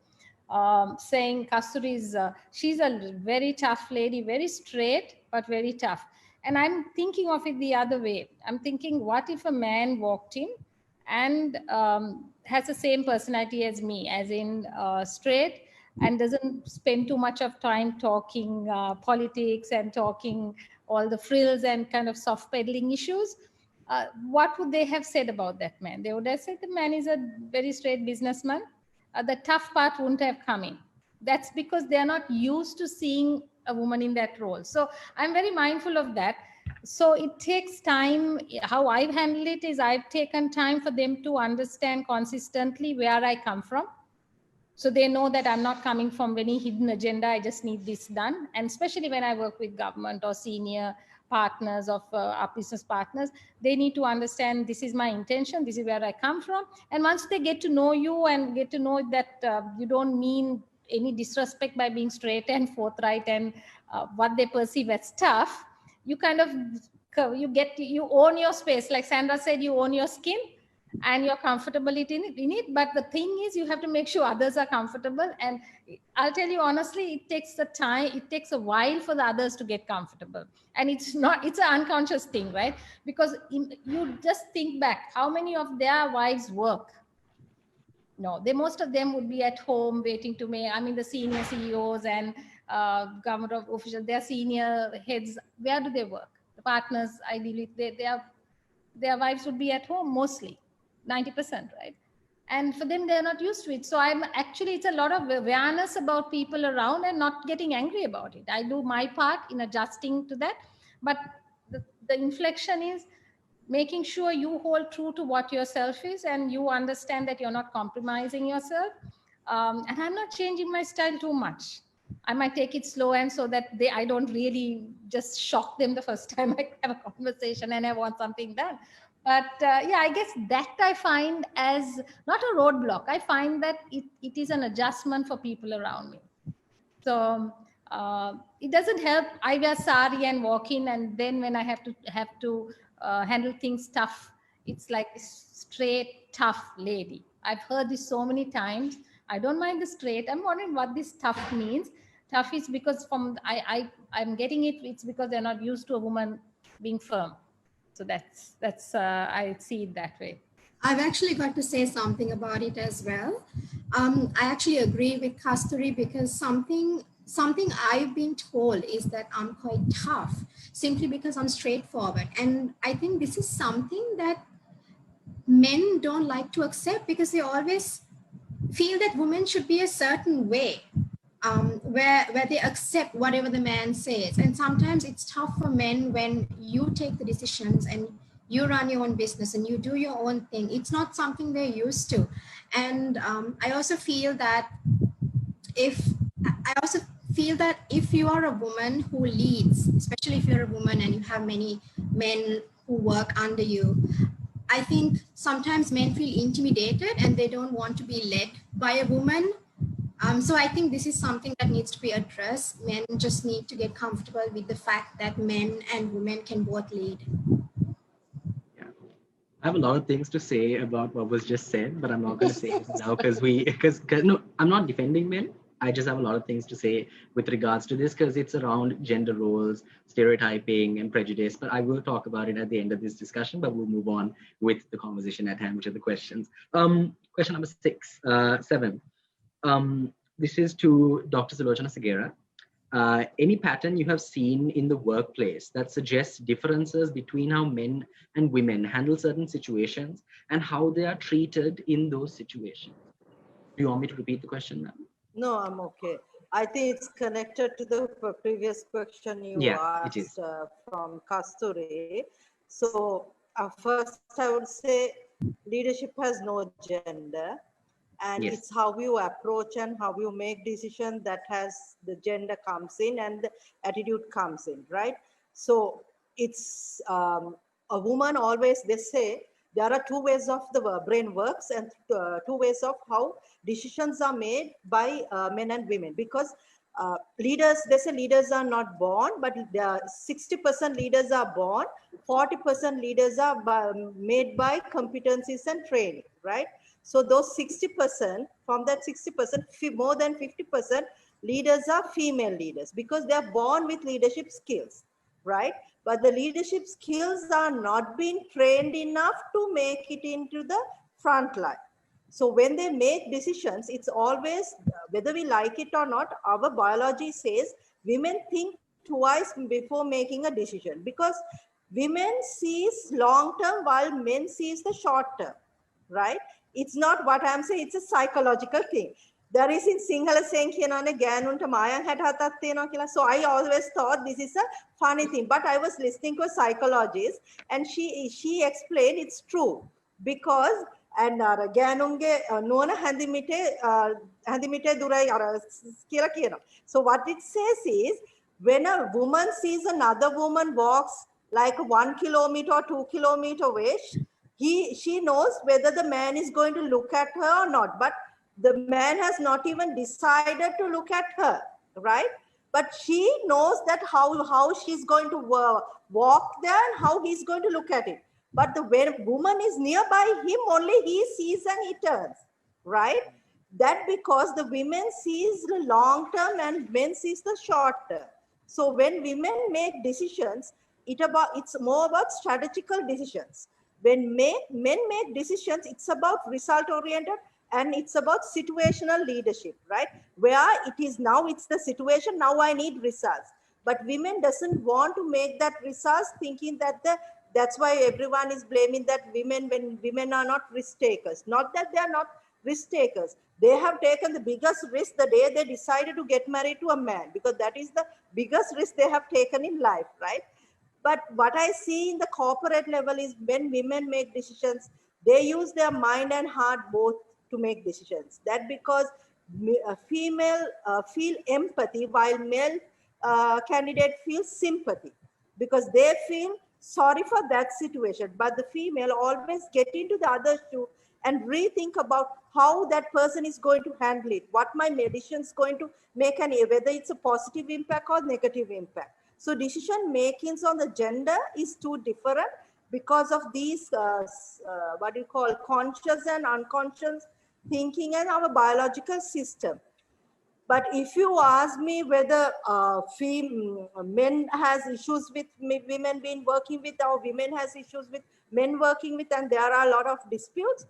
saying Kasturi she's a very tough lady, very straight, but very tough. And I'm thinking of it the other way. I'm thinking, what if a man walked in and has the same personality as me, as in straight, and doesn't spend too much of time talking politics and talking all the frills and kind of soft peddling issues? What would they have said about that man? They would have said the man is a very straight businessman. The tough part wouldn't have come in. That's because they are not used to seeing a woman in that role. So I'm very mindful of that. So it takes time. How I've handled it is I've taken time for them to understand consistently where I come from. So they know that I'm not coming from any hidden agenda. I just need this done. And especially when I work with government or senior partners of our business partners, they need to understand this is my intention. This is where I come from. And once they get to know you and get to know that you don't mean any disrespect by being straight and forthright and what they perceive as tough, you kind of, you own your space. Like Sandra said, you own your skin and you're comfortable in it. But the thing is, you have to make sure others are comfortable. And I'll tell you honestly, it takes a while for the others to get comfortable. And it's an unconscious thing, right? Because you just think back, how many of their wives work? No, most of them would be at home waiting to make, I mean, the senior CEOs and government officials, their senior heads, where do they work? The partners, ideally, their wives would be at home mostly. 90%, right? And for them, they're not used to it. So it's a lot of awareness about people around and not getting angry about it. I do my part in adjusting to that. But the inflection is making sure you hold true to what yourself is and you understand that you're not compromising yourself. And I'm not changing my style too much. I might take it slow and so that I don't really just shock them the first time I have a conversation and I want something done. But yeah, I guess that I find as not a roadblock. I find that it is an adjustment for people around me. So it doesn't help. I wear sari and walk in, and then when I have to handle things tough, it's like straight tough lady. I've heard this so many times. I don't mind the straight. I'm wondering what this tough means. Tough is because I'm getting it. It's because they're not used to a woman being firm. So that's I see it that way. I've actually got to say something about it as well. I actually agree with Kasturi because something I've been told is that I'm quite tough simply because I'm straightforward. And I think this is something that men don't like to accept because they always feel that women should be a certain way. Where they accept whatever the man says. And sometimes it's tough for men when you take the decisions and you run your own business and you do your own thing. It's not something they're used to. And I also feel that if you are a woman who leads, especially if you're a woman and you have many men who work under you, I think sometimes men feel intimidated and they don't want to be led by a woman. So I think this is something that needs to be addressed. Men just need to get comfortable with the fact that men and women can both lead. Yeah. I have a lot of things to say about what was just said, but I'm not going to say it now because no, I'm not defending men. I just have a lot of things to say with regards to this because it's around gender roles, stereotyping, and prejudice. But I will talk about it at the end of this discussion. But we'll move on with the conversation at hand, which are the questions. Question number 7. This is to Dr. Sulochana Segera. Any pattern you have seen in the workplace that suggests differences between how men and women handle certain situations and how they are treated in those situations? Do you want me to repeat the question, ma'am? No, I'm okay. I think it's connected to the previous question you asked from Kasturi. So first I would say leadership has no gender. And it's how you approach and how you make decisions that has the gender comes in and the attitude comes in, right? So it's a woman always, they say, there are two ways of the brain works and two ways of how decisions are made by men and women. Because leaders, they say leaders are not born, but 60% leaders are born, 40% leaders are made by competencies and training, right? So those 60%, from that 60%, more than 50% leaders are female leaders because they are born with leadership skills, right? But the leadership skills are not being trained enough to make it into the front line. So when they make decisions, it's always, whether we like it or not, our biology says women think twice before making a decision because women sees long term while men sees the short term, right? It's not what I'm saying, it's a psychological thing. There is in Sinhala saying, so I always thought this is a funny thing, but I was listening to a psychologist and she explained it's true because and ගෑනුන්ගේ නුවණ හැඳිමිටේ දුරයි කියලා කියනවා. So what it says is, when a woman sees another woman walks like 1 kilometer or 2 kilometer away, she knows whether the man is going to look at her or not. But the man has not even decided to look at her, right? But she knows that how she's going to walk there and how he's going to look at it. But when woman is nearby him, only he sees and he turns, right? That because the women sees the long term and men sees the short term. So when women make decisions, it's more about strategical decisions. When men make decisions, it's about result oriented and it's about situational leadership, right? Where it is now, it's the situation, now I need results. But women doesn't want to make that results, thinking that that's why everyone is blaming that when women are not risk takers. Not that they are not risk takers. They have taken the biggest risk the day they decided to get married to a man, because that is the biggest risk they have taken in life, right? But what I see in the corporate level is when women make decisions, they use their mind and heart both to make decisions. That because female feel empathy while male candidate feels sympathy, because they feel sorry for that situation. But the female always get into the other shoe and rethink about how that person is going to handle it, what my medicine is going to make, and whether it's a positive impact or negative impact. So decision makings on the gender is too different because of these what do you call conscious and unconscious thinking and our biological system. But if you ask me whether men has issues with women being working with, or women has issues with men working with, and there are a lot of disputes,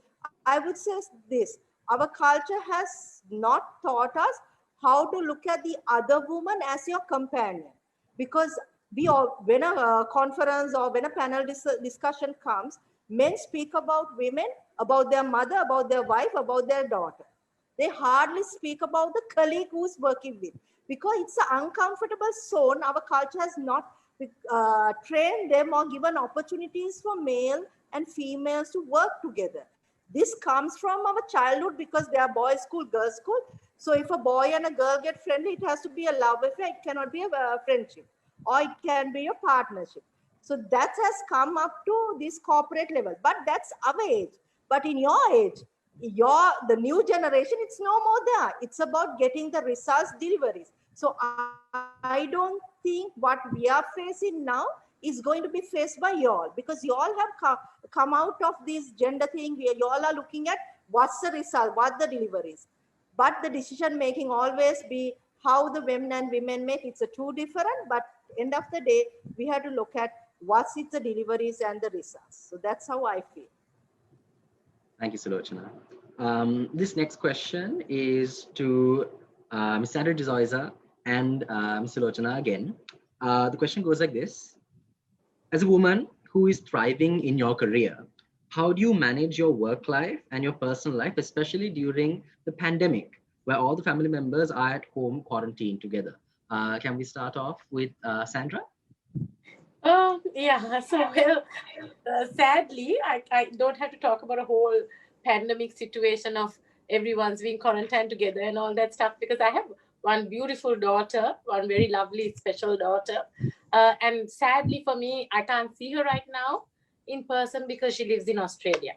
I would say this: our culture has not taught us how to look at the other woman as your companion. Because we all, when a conference or when a panel discussion comes, men speak about women, about their mother, about their wife, about their daughter. They hardly speak about the colleague who's working with, because it's an uncomfortable zone. Our culture has not trained them or given opportunities for male and females to work together. This comes from our childhood, because they are boys' school, girls' school. So if a boy and a girl get friendly, it has to be a love affair. It cannot be a friendship, or it can be a partnership. So that has come up to this corporate level. But that's our age. But in your age, the new generation, it's no more there. It's about getting the results, deliveries. So I don't think what we are facing now is going to be faced by y'all, because y'all have come out of this gender thing where y'all are looking at what's the result, what the deliveries. But the decision making always be how the women and women make. It's a two different, but end of the day, we have to look at what's it's the deliveries and the results. So that's how I feel. Thank you, Sulochana. This next question is to Ms. Sandra Desoyza and Ms. Sulochana again. The question goes like this: as a woman who is thriving in your career, how do you manage your work life and your personal life, especially during the pandemic, where all the family members are at home quarantined together? Can we start off with Sandra? Yeah, so well, sadly, I don't have to talk about a whole pandemic situation of everyone's being quarantined together and all that stuff, because I have one beautiful daughter, one very lovely, special daughter. And sadly for me, I can't see her right now in person because she lives in Australia.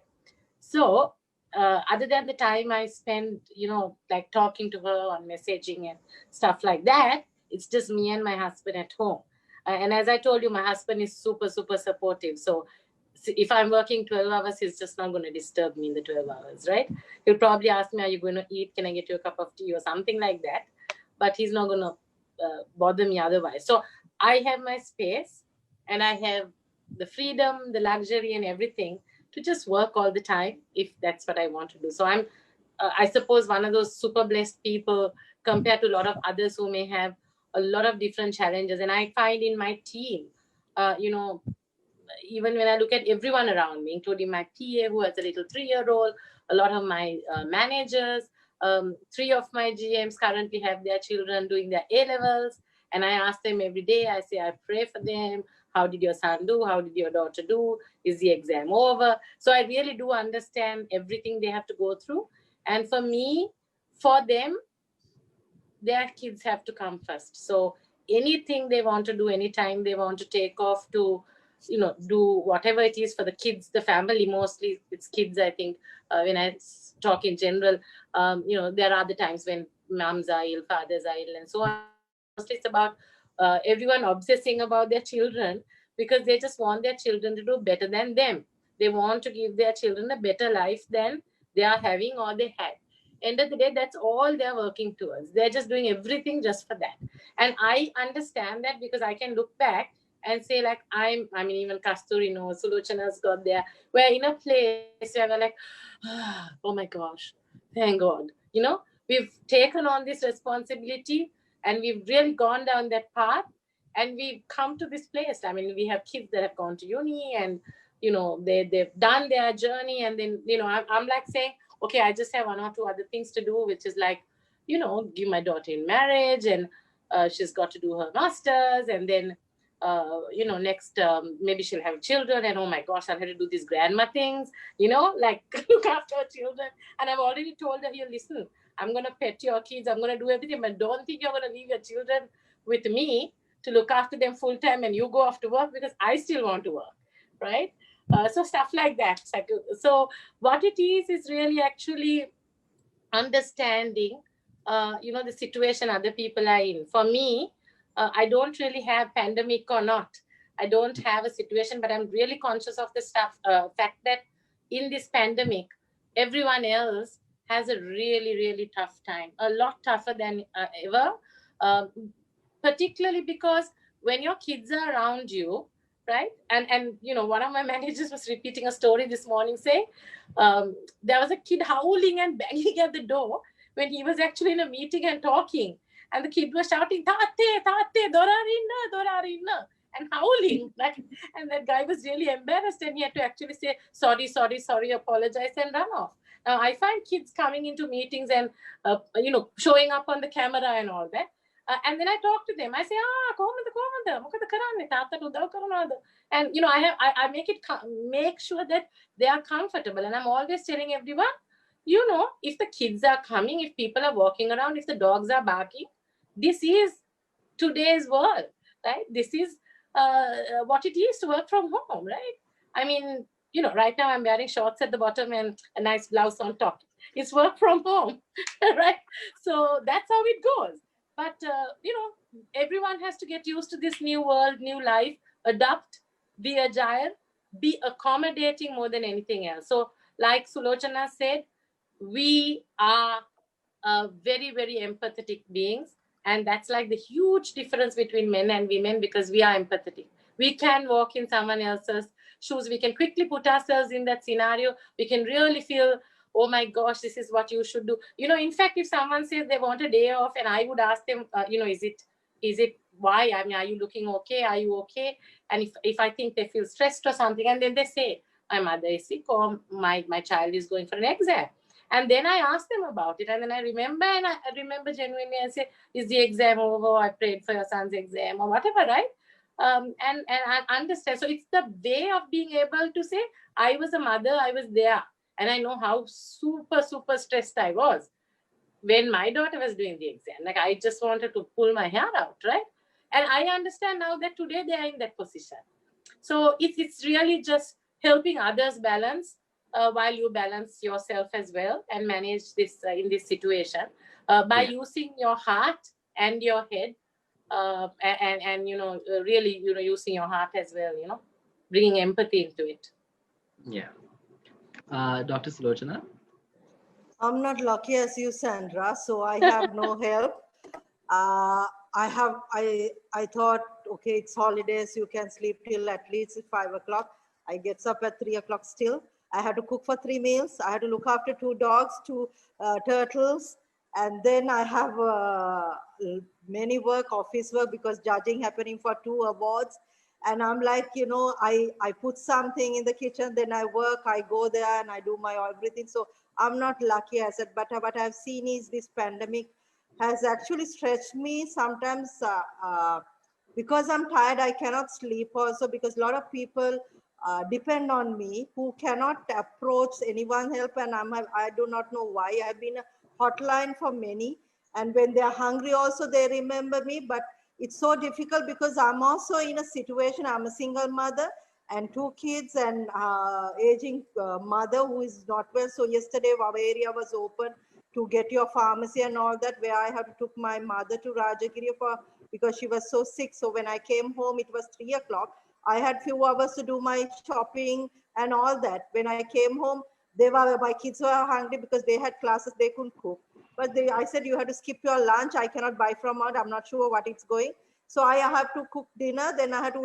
So other than the time I spend, like talking to her on messaging and stuff like that, it's just me and my husband at home. And as I told you, my husband is super, super supportive. So if I'm working 12 hours, he's just not going to disturb me in the 12 hours, right? He'll probably ask me, are you going to eat? Can I get you a cup of tea or something like that? But he's not going to bother me otherwise. So I have my space, and I have the freedom, the luxury and everything to just work all the time if that's what I want to do. So I'm, I suppose, one of those super blessed people compared to a lot of others who may have a lot of different challenges. And I find in my team, even when I look at everyone around me, including my PA who has a little 3-year-old, a lot of my managers, 3 of my GMs currently have their children doing their A-levels. And I ask them every day. I say, I pray for them. How did your son do? How did your daughter do? Is the exam over? So I really do understand everything they have to go through. And for me, for them, their kids have to come first. So anything they want to do, anytime they want to take off to, do whatever it is for the kids, the family, mostly it's kids, I think, when I talk in general, there are other times when moms are ill, fathers are ill, and so on. Mostly it's about everyone obsessing about their children, because they just want their children to do better than them. They want to give their children a better life than they are having or they had. End of the day, that's all they're working towards. They're just doing everything just for that. And I understand that, because I can look back and say, like, even Kasturi knows, Sulochana's got there. We're in a place where we're like, oh my gosh, thank God. We've taken on this responsibility and we've really gone down that path, and we've come to this place. I mean, we have kids that have gone to uni, and they've done their journey, and then I'm like saying, okay, I just have one or two other things to do, which is like, give my daughter in marriage, and she's got to do her masters, and then next maybe she'll have children, and oh my gosh, I'll have to do these grandma things, like look after her children. And I've already told her, here, listen, I'm going to pet your kids, I'm going to do everything, but don't think you're going to leave your children with me to look after them full time and you go off to work, because I still want to work, right? So stuff like that. So what it is really actually understanding, the situation other people are in. For me, I don't really have pandemic or not. I don't have a situation, but I'm really conscious of the fact that in this pandemic, everyone else has a really, really tough time, a lot tougher than ever, um, particularly because when your kids are around you, right? And one of my managers was repeating a story this morning, saying there was a kid howling and banging at the door when he was actually in a meeting and talking, and the kid was shouting, "Tate, tate, dorarinna, dorarinna," and howling. Like, and that guy was really embarrassed, and he had to actually say, "Sorry, sorry, sorry," apologize, and run off. Now, I find kids coming into meetings and showing up on the camera and all that. And then I talk to them. I say, "Komada, mokada karanne, tata udav karanada." And I make sure that they are comfortable. And I'm always telling everyone, if the kids are coming, if people are walking around, if the dogs are barking, this is today's world, right? This is what it is to work from home, right? I mean, right now I'm wearing shorts at the bottom and a nice blouse on top. It's work from home, right? So that's how it goes. But, everyone has to get used to this new world, new life, adapt, be agile, be accommodating more than anything else. So like Sulochana said, we are very, very empathetic beings. And that's like the huge difference between men and women, because we are empathetic. We can walk in someone else's shoes. We can quickly put ourselves in that scenario. We can really feel, oh my gosh, this is what you should do. In fact, if someone says they want a day off, and I would ask them, is it why? I mean, are you looking okay? Are you okay? And if I think they feel stressed or something, and then they say, my mother is sick, or my child is going for an exam. And then I ask them about it. And then I remember genuinely, and say, is the exam over? I prayed for your son's exam, or whatever, right? And I understand. So it's the way of being able to say, I was a mother, I was there. And I know how super, super stressed I was when my daughter was doing the exam. Like, I just wanted to pull my hair out, right? And I understand now that today they are in that position. So it's really just helping others balance while you balance yourself as well, and manage this in this situation by using your heart and your head, and really using your heart as well, bringing empathy into it. Yeah. Dr. Sulochana? I'm not lucky as you, Sandra, so I have no help. I thought, okay, it's holidays, you can sleep till at least 5 o'clock. I gets up at 3 o'clock still. I had to cook for 3 meals. I had to look after 2 dogs, 2 turtles. And then I have many office work, because judging happening for 2 awards. And I'm like, I put something in the kitchen, then I work, I go there and I do my everything. So I'm not lucky as it, but what I've seen is this pandemic has actually stretched me sometimes because I'm tired. I cannot sleep also because a lot of people depend on me who cannot approach anyone help, and I do not know why. I've been a hotline for many, and when they're hungry also they remember me, but it's so difficult because I'm also in a situation. I'm a single mother and 2 kids and aging mother who is not well. So yesterday our area was open to get your pharmacy and all that, where I had to took my mother to Rajagiri because she was so sick. So when I came home, it was 3 o'clock. I had few hours to do my shopping and all that. When I came home, my kids were hungry because they had classes, they couldn't cook. But I said, you have to skip your lunch. I cannot buy from out. I'm not sure what it's going. So I have to cook dinner. Then I had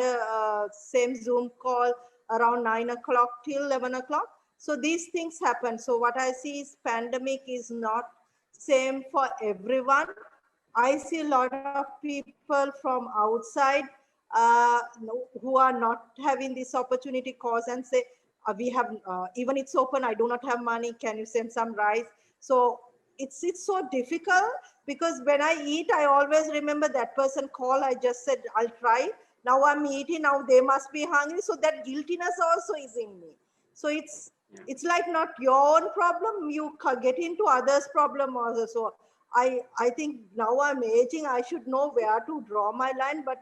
a same Zoom call around 9 o'clock till 11 o'clock. So these things happen. So what I see is pandemic is not same for everyone. I see a lot of people from outside who are not having this opportunity cause and say, we have, even it's open, I do not have money. Can you send some rice? So it's so difficult because when I eat, I always remember that person call. I just said, I'll try. Now I'm eating. Now they must be hungry. So that guiltiness also is in me. So it's like not your own problem. You get into others' problem also. So I think now I'm aging. I should know where to draw my line, but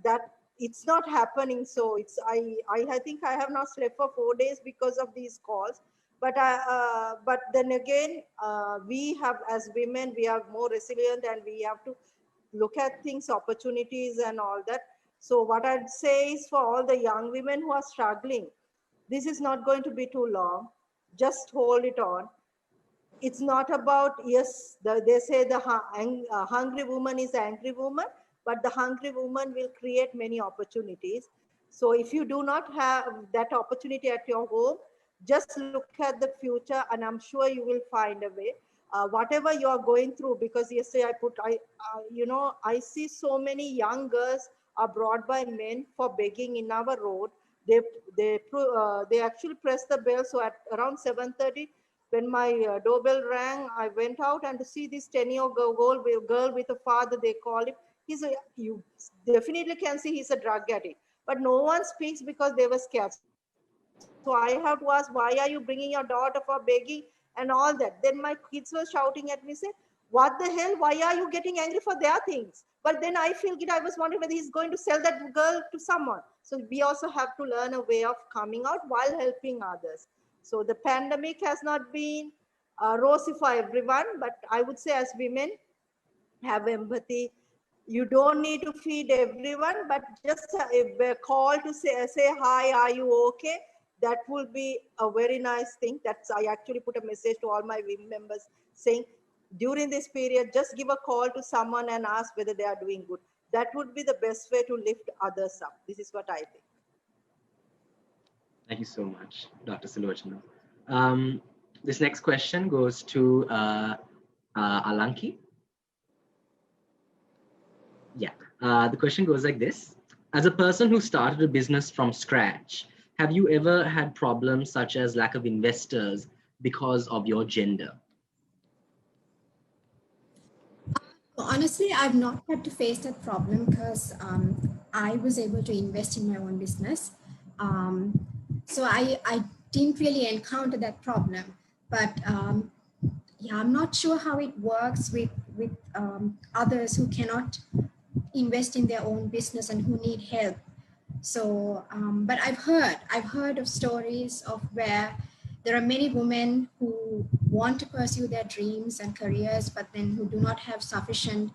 that it's not happening. So I think I have not slept for 4 days because of these calls. But then again, we have, as women, we are more resilient and we have to look at things, opportunities and all that. So what I'd say is for all the young women who are struggling, this is not going to be too long. Just hold it on. It's not about, yes, they say the hungry woman is angry woman, but the hungry woman will create many opportunities. So if you do not have that opportunity at your home, just look at the future and I'm sure you will find a way. Whatever you are going through, because yesterday I see so many young girls are brought by men for begging in our road. They actually press the bell. So at around 7:30, when my doorbell rang, I went out and to see this 10-year girl with a father, they call him. You definitely can see he's a drug addict, but no one speaks because they were scared. So I have to ask, why are you bringing your daughter for begging and all that? Then my kids were shouting at me, say, what the hell? Why are you getting angry for their things? But then I feel it. I was wondering whether he's going to sell that girl to someone. So we also have to learn a way of coming out while helping others. So the pandemic has not been rosy for everyone, but I would say as women, have empathy. You don't need to feed everyone, but just a call to say hi, are you okay? That will be a very nice thing. I actually put a message to all my women members saying, during this period, just give a call to someone and ask whether they are doing good. That would be the best way to lift others up. This is what I think. Thank you so much, Dr. Sulochana. This next question goes to Alanki. Yeah, the question goes like this. As a person who started a business from scratch, have you ever had problems such as lack of investors because of your gender? Honestly, I've not had to face that problem because I was able to invest in my own business. So I didn't really encounter that problem. But yeah, I'm not sure how it works with others who cannot invest in their own business and who need help. So, but I've heard of stories of where there are many women who want to pursue their dreams and careers, but then who do not have sufficient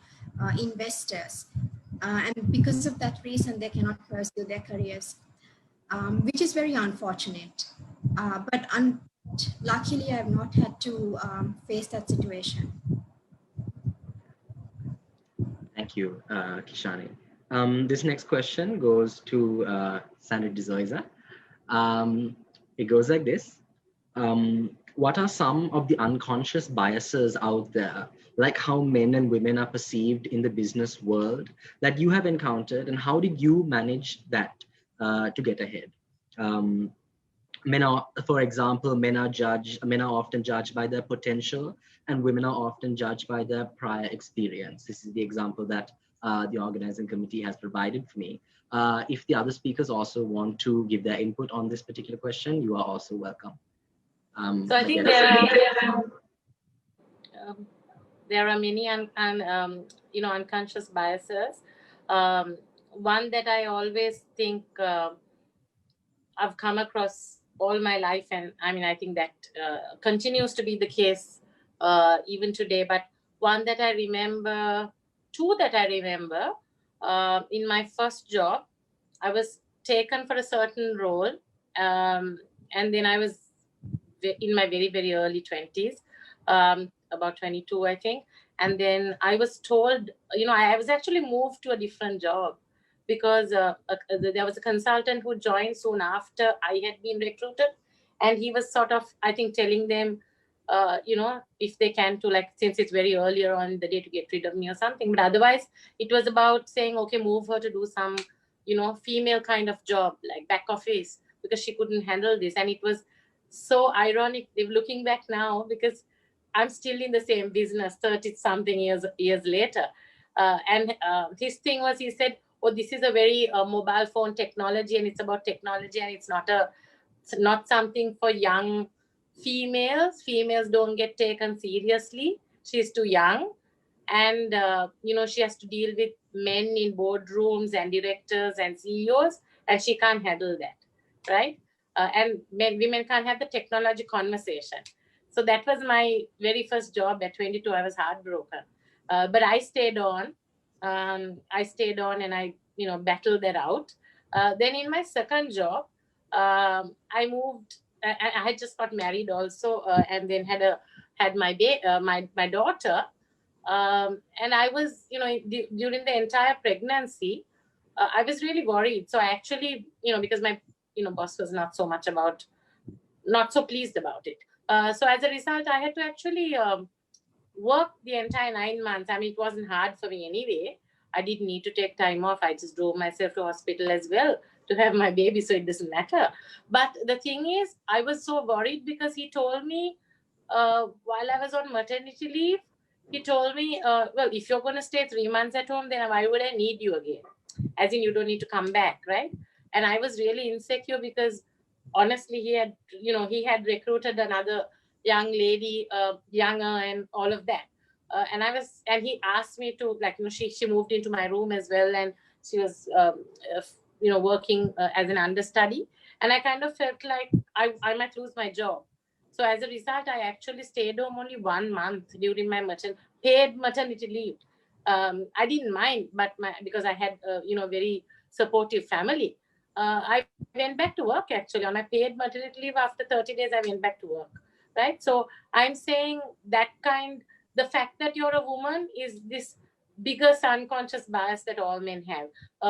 investors. And because of that reason, they cannot pursue their careers, which is very unfortunate. But luckily, I have not had to face that situation. Thank you, Kishani. This next question goes to Sandra Desoyza. It goes like this. What are some of the unconscious biases out there, like how men and women are perceived in the business world, that you have encountered, and how did you manage that to get ahead? for example, men are often judged by their potential, and women are often judged by their prior experience. This is the example that the organizing committee has provided for me. If the other speakers also want to give their input on this particular question, you are also welcome. So I think there are many unconscious biases. One that I always think I've come across all my life, and I mean, I think that continues to be the case even today. But one that I remember, two that I remember, in my first job, I was taken for a certain role, and then I was in my very, very early 20s, about 22, I think. And then I was told, I was actually moved to a different job because there was a consultant who joined soon after I had been recruited. And he was sort of, I think, telling them, if they can to, like, since it's very earlier on in the day, to get rid of me or something. But otherwise, it was about saying, okay, move her to do some, female kind of job, like back office, because she couldn't handle this. And it was so ironic looking back now, because I'm still in the same business 30 something years later. And his thing was, he said, oh, this is a very mobile phone technology, and it's about technology, and it's not something for young females. Females don't get taken seriously. She's too young. And, she has to deal with men in boardrooms and directors and CEOs, and she can't handle that, right? And women can't have the technology conversation. So that was my very first job at 22. I was heartbroken. But I stayed on. And I, battled that out. Then in my second job, I moved. I had just got married also, and then had my daughter. And I was, during the entire pregnancy, I was really worried. So I actually, because my, boss was not so pleased about it. So as a result, I had to actually work the entire 9 months. I mean, it wasn't hard for me anyway. I didn't need to take time off. I just drove myself to hospital as well to have my baby, so it doesn't matter. But the thing is, I was so worried because he told me while I was on maternity leave, he told me, well, if you're going to stay 3 months at home, then why would I need you again? As in, you don't need to come back, right? And I was really insecure because honestly, he had recruited another young lady, younger and all of that. And he asked me to, like, she moved into my room as well, and she was, working as an understudy. And I kind of felt like I might lose my job. So as a result, I actually stayed home only 1 month during my paid maternity leave. I didn't mind, but because I had, very supportive family. I went back to work actually on my paid maternity leave. After 30 days, I went back to work, right? So I'm saying the fact that you're a woman is this biggest unconscious bias that all men have.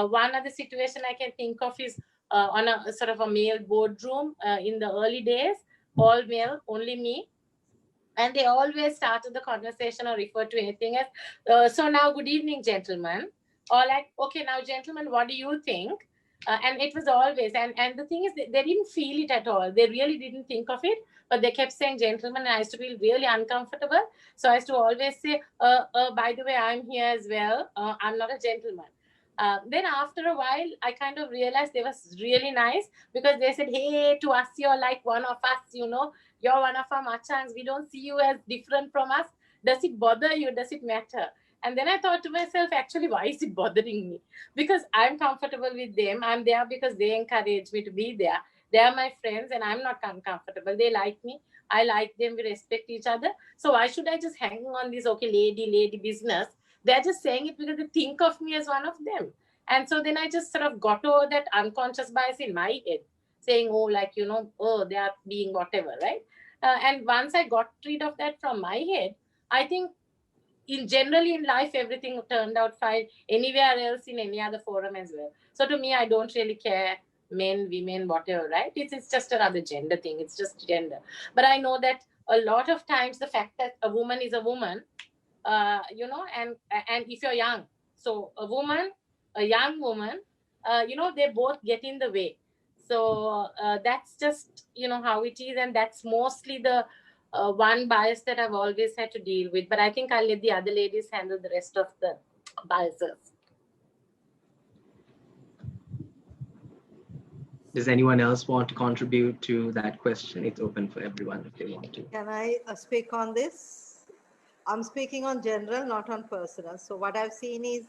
One other situation I can think of is on a sort of a male boardroom in the early days, all male, only me. And they always started the conversation or referred to anything as, so now, good evening, gentlemen. Or like, okay, now, gentlemen, what do you think? And it was always, and the thing is, they didn't feel it at all. They really didn't think of it, but they kept saying gentlemen, and I used to feel really uncomfortable. So I used to always say, by the way, I'm here as well. I'm not a gentleman. Then after a while, I kind of realized they was really nice because they said, hey, to us, you're like one of us, you're one of our machangs. We don't see you as different from us. Does it bother you? Does it matter? And then I thought to myself, actually, why is it bothering me? Because I'm comfortable with them. I'm there because they encourage me to be there. They are my friends and I'm not uncomfortable. They like me. I like them. We respect each other. So why should I just hang on this, okay, lady business? They're just saying it because they think of me as one of them. And so then I just sort of got over that unconscious bias in my head, saying, oh, like, oh, they are being whatever, right? And once I got rid of that from my head, I think generally in life, everything turned out fine anywhere else in any other forum as well. So to me, I don't really care, men, women, whatever, right? It's just another gender thing. It's just gender. But I know that a lot of times the fact that a woman is a woman, and if you're young, so a young woman, they both get in the way. So that's just, how it is. And that's mostly the one bias that I've always had to deal with. But I think I'll let the other ladies handle the rest of the biases. Does anyone else want to contribute to that question? It's open for everyone if they want to. Can I speak on this? I'm speaking on general, not on personal. So what I've seen is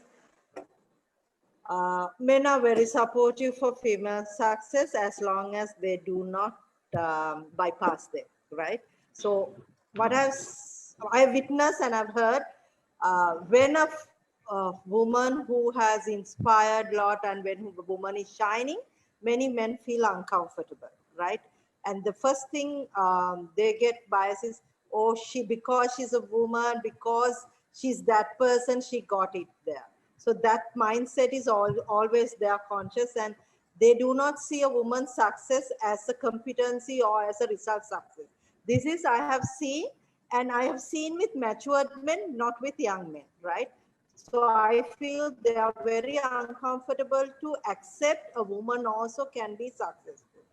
men are very supportive for female success as long as they do not bypass them, right? So what I've witnessed and I've heard, when a woman who has inspired a lot and when a woman is shining, many men feel uncomfortable, right? And the first thing they get bias is, oh, because she's a woman, because she's that person, she got it there. So that mindset is always there conscious, and they do not see a woman's success as a competency or as a result success. This is I have seen, and I have seen with matured men, not with young men, right? So I feel they are very uncomfortable to accept a woman also can be successful.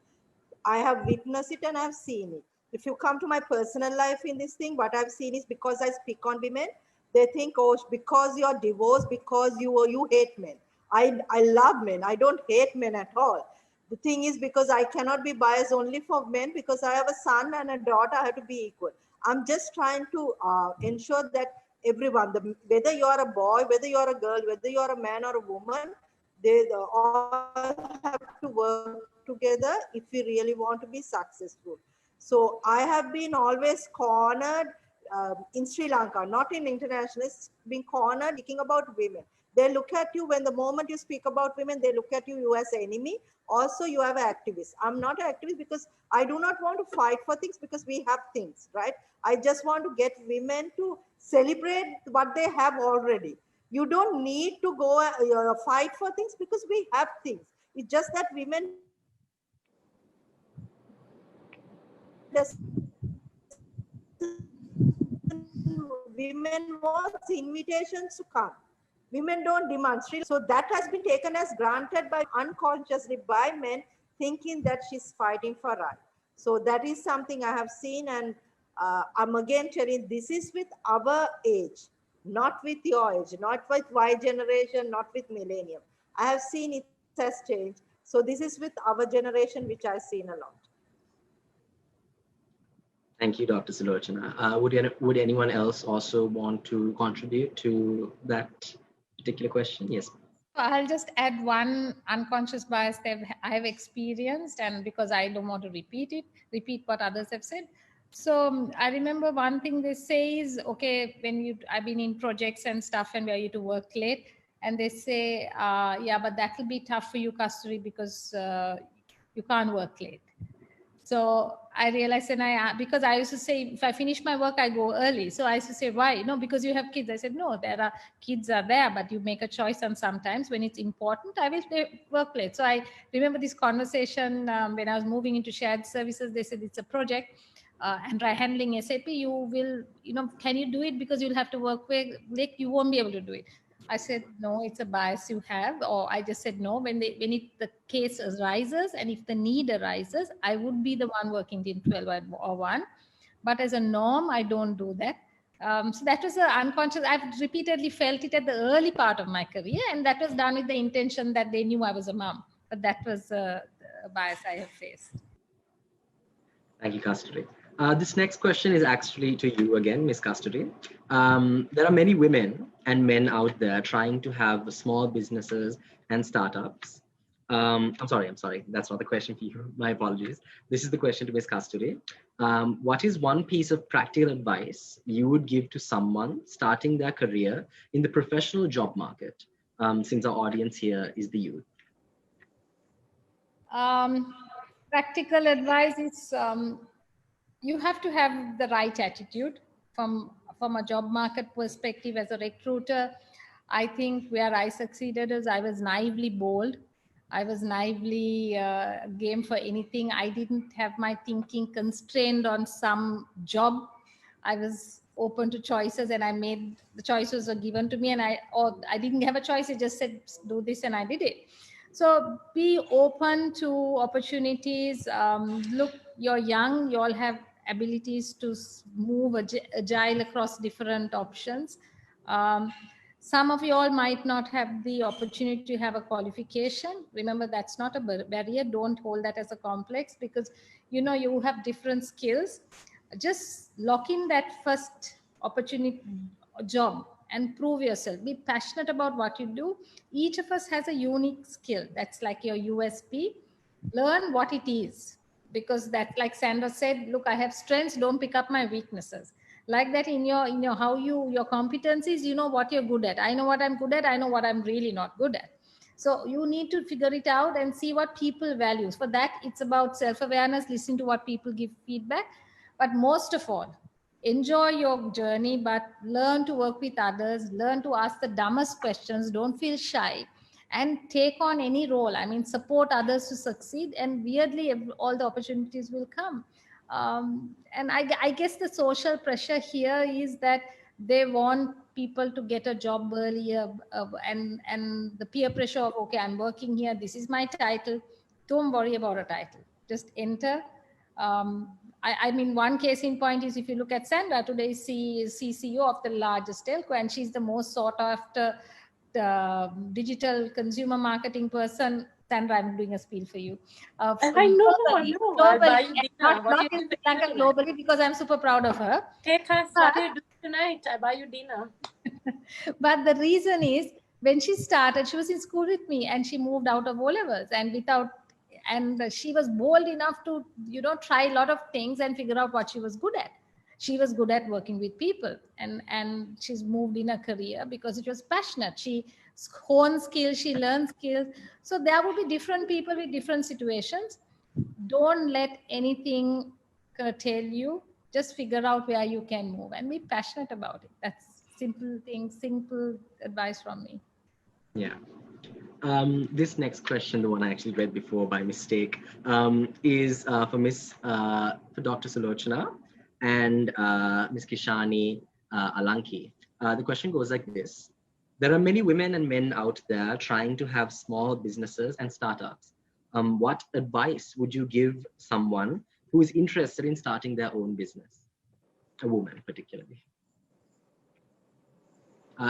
I have witnessed it and I've seen it. If you come to my personal life in this thing, what I've seen is because I speak on women, they think, oh, because you're divorced, because you hate men. I love men. I don't hate men at all. The thing is, because I cannot be biased only for men, because I have a son and a daughter, I have to be equal. I'm just trying to ensure that everyone, whether you're a boy, whether you're a girl, whether you're a man or a woman, they all have to work together if we really want to be successful. So I have been always cornered in Sri Lanka, not in international, being cornered speaking about women. They look at you when the moment you speak about women, they look at you as an enemy. Also, you have an activist. I'm not an activist because I do not want to fight for things because we have things, right? I just want to get women to celebrate what they have already. You don't need to go fight for things because we have things. It's just that women women wants invitations to come. Women don't demand. So that has been taken as granted by unconsciously by men, thinking that she's fighting for right. So that is something I have seen, and I'm again telling this is with our age, not with your age, not with Y generation, not with millennium. I have seen it has changed. So this is with our generation, which I've seen a lot. Thank you, Dr. Sulochana. Would anyone else also want to contribute to that particular question? Yes. I'll just add one unconscious bias that I have experienced, and because I don't want to repeat what others have said. So I remember one thing they say is, okay, I've been in projects and stuff and where you to work late, and they say, yeah, but that will be tough for you, Kasturi, because you can't work late. So I realized, and because I used to say, if I finish my work, I go early. So I used to say, why? No, because you have kids. I said, no, kids are there, but you make a choice. And sometimes when it's important, I will work late. So I remember this conversation when I was moving into shared services. They said it's a project and handling SAP. You will, can you do it? Because you'll have to work late. You won't be able to do it. I said, no, it's a bias you have. Or I just said, no, when the case arises and if the need arises, I would be the one working till 12 or 1. But as a norm, I don't do that. So that was unconscious. I've repeatedly felt it at the early part of my career. And that was done with the intention that they knew I was a mom. But that was a bias I have faced. Thank you, Kasturi. This next question is actually to you again, Ms. Kasturi. There are many women and men out there trying to have small businesses and startups. I'm sorry. That's not the question for you. My apologies. This is the question to Ms. Kasturi. What is one piece of practical advice you would give to someone starting their career in the professional job market, since our audience here is the youth? Practical advice is you have to have the right attitude from a job market perspective. As a recruiter, I think where I succeeded is I was naively bold. I was naively game for anything. I didn't have my thinking constrained on some job. I was open to choices, and I made the choices were given to me, and I didn't have a choice. I just said, do this, and I did it. So be open to opportunities. Look, you're young, you all have abilities to move agile across different options. Some of you all might not have the opportunity to have a qualification. Remember, that's not a barrier. Don't hold that as a complex, because you know you have different skills. Just lock in that first opportunity job and prove yourself. Be passionate about what you do. Each of us has a unique skill. That's like your USP. Learn what it is, because that, like Sandra said, look, I have strengths, don't pick up my weaknesses. Like that, in your how your competencies, you know what you're good at. I know what I'm good at, I know what I'm really not good at. So you need to figure it out and see what people values. For that, it's about self-awareness, listen to what people give feedback. But most of all, enjoy your journey, but learn to work with others, learn to ask the dumbest questions, don't feel shy, and take on any role. I mean, support others to succeed, and weirdly, all the opportunities will come. And I guess the social pressure here is that they want people to get a job earlier, and the peer pressure of, okay, I'm working here, this is my title. Don't worry about a title, just enter. I mean, one case in point is, if you look at Sandra today, she is CCO of the largest telco, and she's the most sought after digital consumer marketing person. Sandra, I'm doing a spiel for you. I know, I'll buy you dinner. What Not are you in doing Sri Lanka, tonight? globally, because I'm super proud of her. Take us, what are you doing tonight? I buy you dinner. But the reason is, when she started, she was in school with me, and she moved out of O-levels, and she was bold enough to, try a lot of things and figure out what she was good at. She was good at working with people, and she's moved in a career because she was passionate. She honed skills, she learned skills. So there will be different people with different situations. Don't let anything curtail you. Just figure out where you can move and be passionate about it. That's simple advice from me. Yeah. This next question, the one I actually read before by mistake, is for Dr. Sulochana and Ms. Kishani Alanki. The question goes like this. There are many women and men out there trying to have small businesses and startups. What advice would you give someone who is interested in starting their own business? A woman, particularly.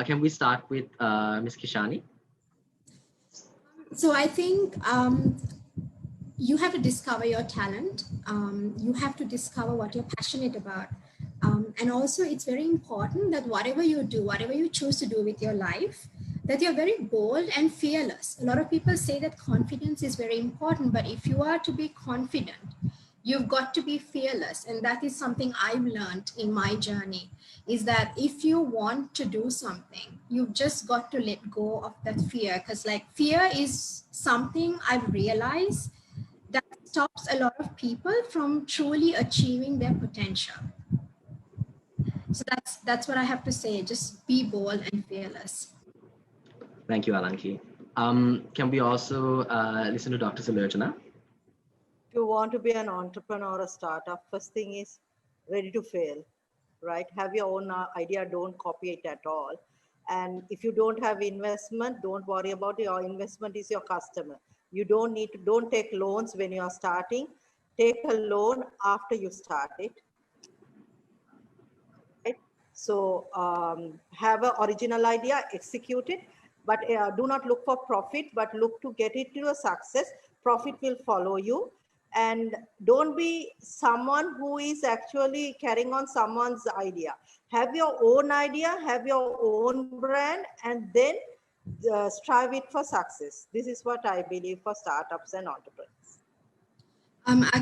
Can we start with Ms. Kishani? So I think you have to discover your talent. You have to discover what you're passionate about. And also it's very important that whatever you do, whatever you choose to do with your life, that you're very bold and fearless. A lot of people say that confidence is very important, but if you are to be confident, you've got to be fearless. And that is something I've learned in my journey, is that if you want to do something, you've just got to let go of that fear. Because like fear is something I've realized that stops a lot of people from truly achieving their potential. So that's what I have to say. Just be bold and fearless. Thank you, Alanki. Can we also listen to Dr. Sulochana? If you want to be an entrepreneur or a startup, first thing is ready to fail, right? Have your own idea, don't copy it at all. And if you don't have investment, don't worry about it. Your investment is your customer. You don't take loans when you are starting. Take a loan after you start it. Right? So have an original idea, execute it, but do not look for profit, but look to get it to a success. Profit will follow you. And don't be someone who is actually carrying on someone's idea. Have your own idea, have your own brand, and then strive it for success. This is what I believe for startups and entrepreneurs.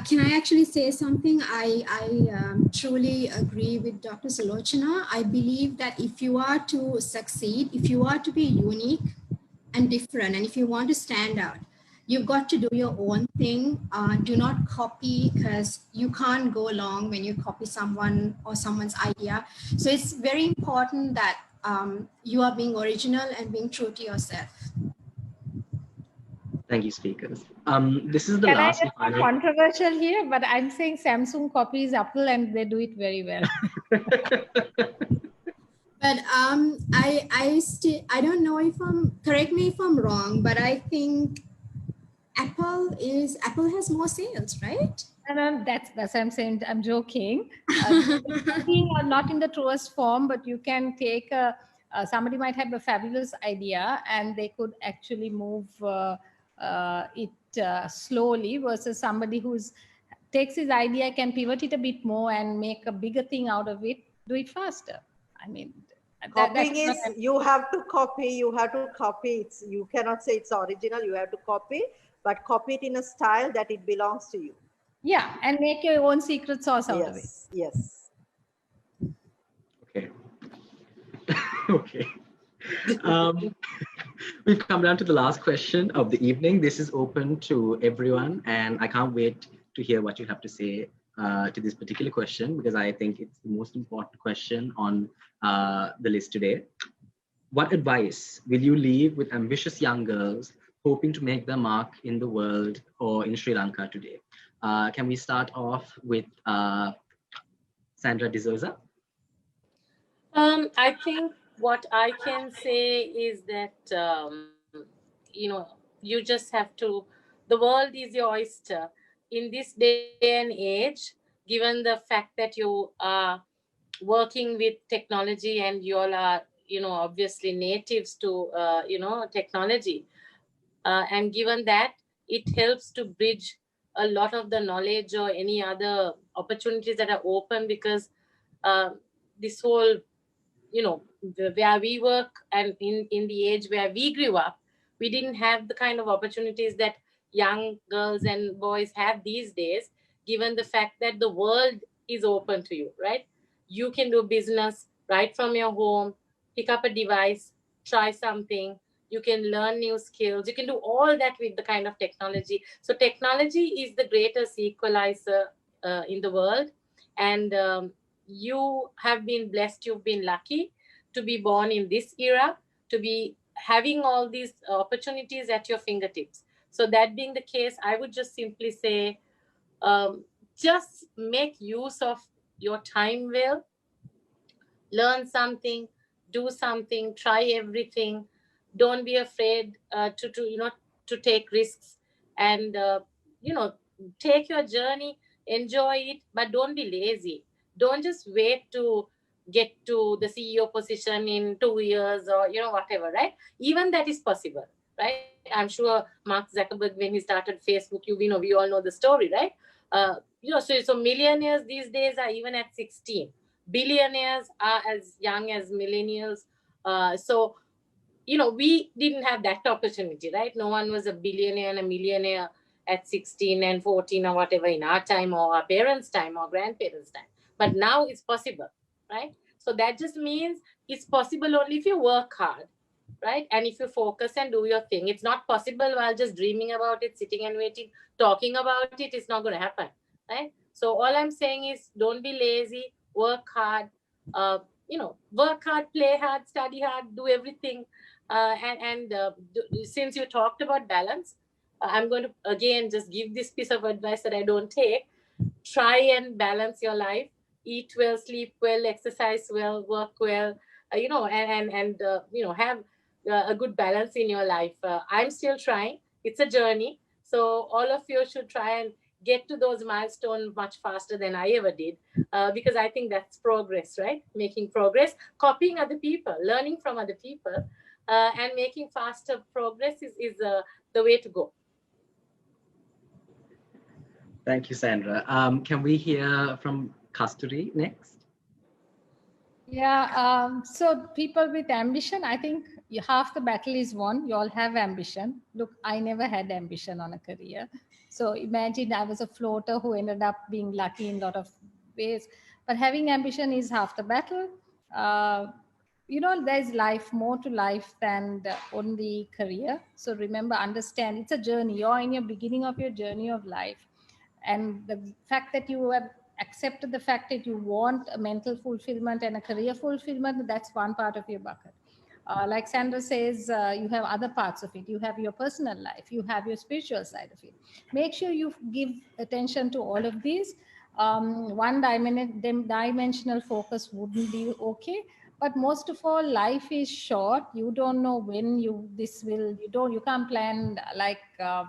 Can I actually say something? I truly agree with Dr. Sulochana. I believe that if you are to succeed, if you are to be unique and different, and if you want to stand out, you've got to do your own thing. Do not copy, because you can't go long when you copy someone or someone's idea. So it's very important that you are being original and being true to yourself. Thank you, speakers. This is the Can last. I just be controversial here? But I'm saying Samsung copies Apple and they do it very well. But I don't know if correct me if I'm wrong, but I think Apple has more sales, right? And that's what I'm saying. I'm joking. Joking or not in the truest form, but you can take somebody might have a fabulous idea and they could actually move it slowly versus somebody who's takes his idea, can pivot it a bit more and make a bigger thing out of it, do it faster. I mean, that's Copying is, you have to copy. You cannot say it's original. You have to copy, but copy it in a style that it belongs to you. yeah, and make your own secret sauce out of it. Yes. Okay. Okay. We've come down to the last question of the evening. This is open to everyone, and I can't wait to hear what you have to say to this particular question, because I think it's the most important question on the list today. What advice will you leave with ambitious young girls hoping to make their mark in the world or in Sri Lanka today? Can we start off with Sandra Desoyza? I think what I can say is that, you just have to, the world is your oyster. In this day and age, given the fact that you are working with technology and you all are, obviously natives to, technology. And given that, it helps to bridge a lot of the knowledge or any other opportunities that are open, because uh, this whole, where we work and in the age where we grew up, we didn't have the kind of opportunities that young girls and boys have these days, given the fact that the world is open to you, right? You can do business right from your home, pick up a device, try something. You can learn new skills. You can do all that with the kind of technology. So technology is the greatest equalizer in the world. And you have been blessed, you've been lucky to be born in this era, to be having all these opportunities at your fingertips. So that being the case, I would just simply say, just make use of your time well, learn something, do something, try everything. Don't be afraid to take risks, and take your journey, enjoy it, but don't be lazy. Don't just wait to get to the CEO position in 2 years, or whatever, right? Even that is possible, right? I'm sure Mark Zuckerberg, when he started Facebook, we all know the story, right? So millionaires these days are even at 16. Billionaires are as young as millennials. So we didn't have that opportunity, right? No one was a billionaire and a millionaire at 16 and 14 or whatever in our time, or our parents' time, or grandparents' time. But now it's possible, right? So that just means it's possible only if you work hard, right? And if you focus and do your thing. It's not possible while just dreaming about it, sitting and waiting, talking about it. It's not going to happen, right? So all I'm saying is, don't be lazy, work hard, work hard, play hard, study hard, do everything. Since you talked about balance, I'm going to again just give this piece of advice that I don't take. Try and balance your life. Eat well, sleep well, exercise well, work well, have a good balance in your life. I'm still trying. It's a journey. So all of you should try and get to those milestones much faster than I ever did, because I think that's progress, right? Making progress, copying other people, learning from other people, and making faster progress is the way to go. Thank you, Sandra. Can we hear from Kasturi next? Yeah, so people with ambition, I think half the battle is won. You all have ambition. Look, I never had ambition on a career. So imagine I was a floater who ended up being lucky in a lot of ways. But having ambition is half the battle. Uh, there's life, more to life than the only career. So remember, understand, it's a journey. You're in your beginning of your journey of life. And the fact that you have accepted the fact that you want a mental fulfillment and a career fulfillment, that's one part of your bucket. Like Sandra says, you have other parts of it. You have your personal life, you have your spiritual side of it. Make sure you give attention to all of these. One dimensional focus wouldn't be okay. But most of all, life is short. You don't know when you can't plan like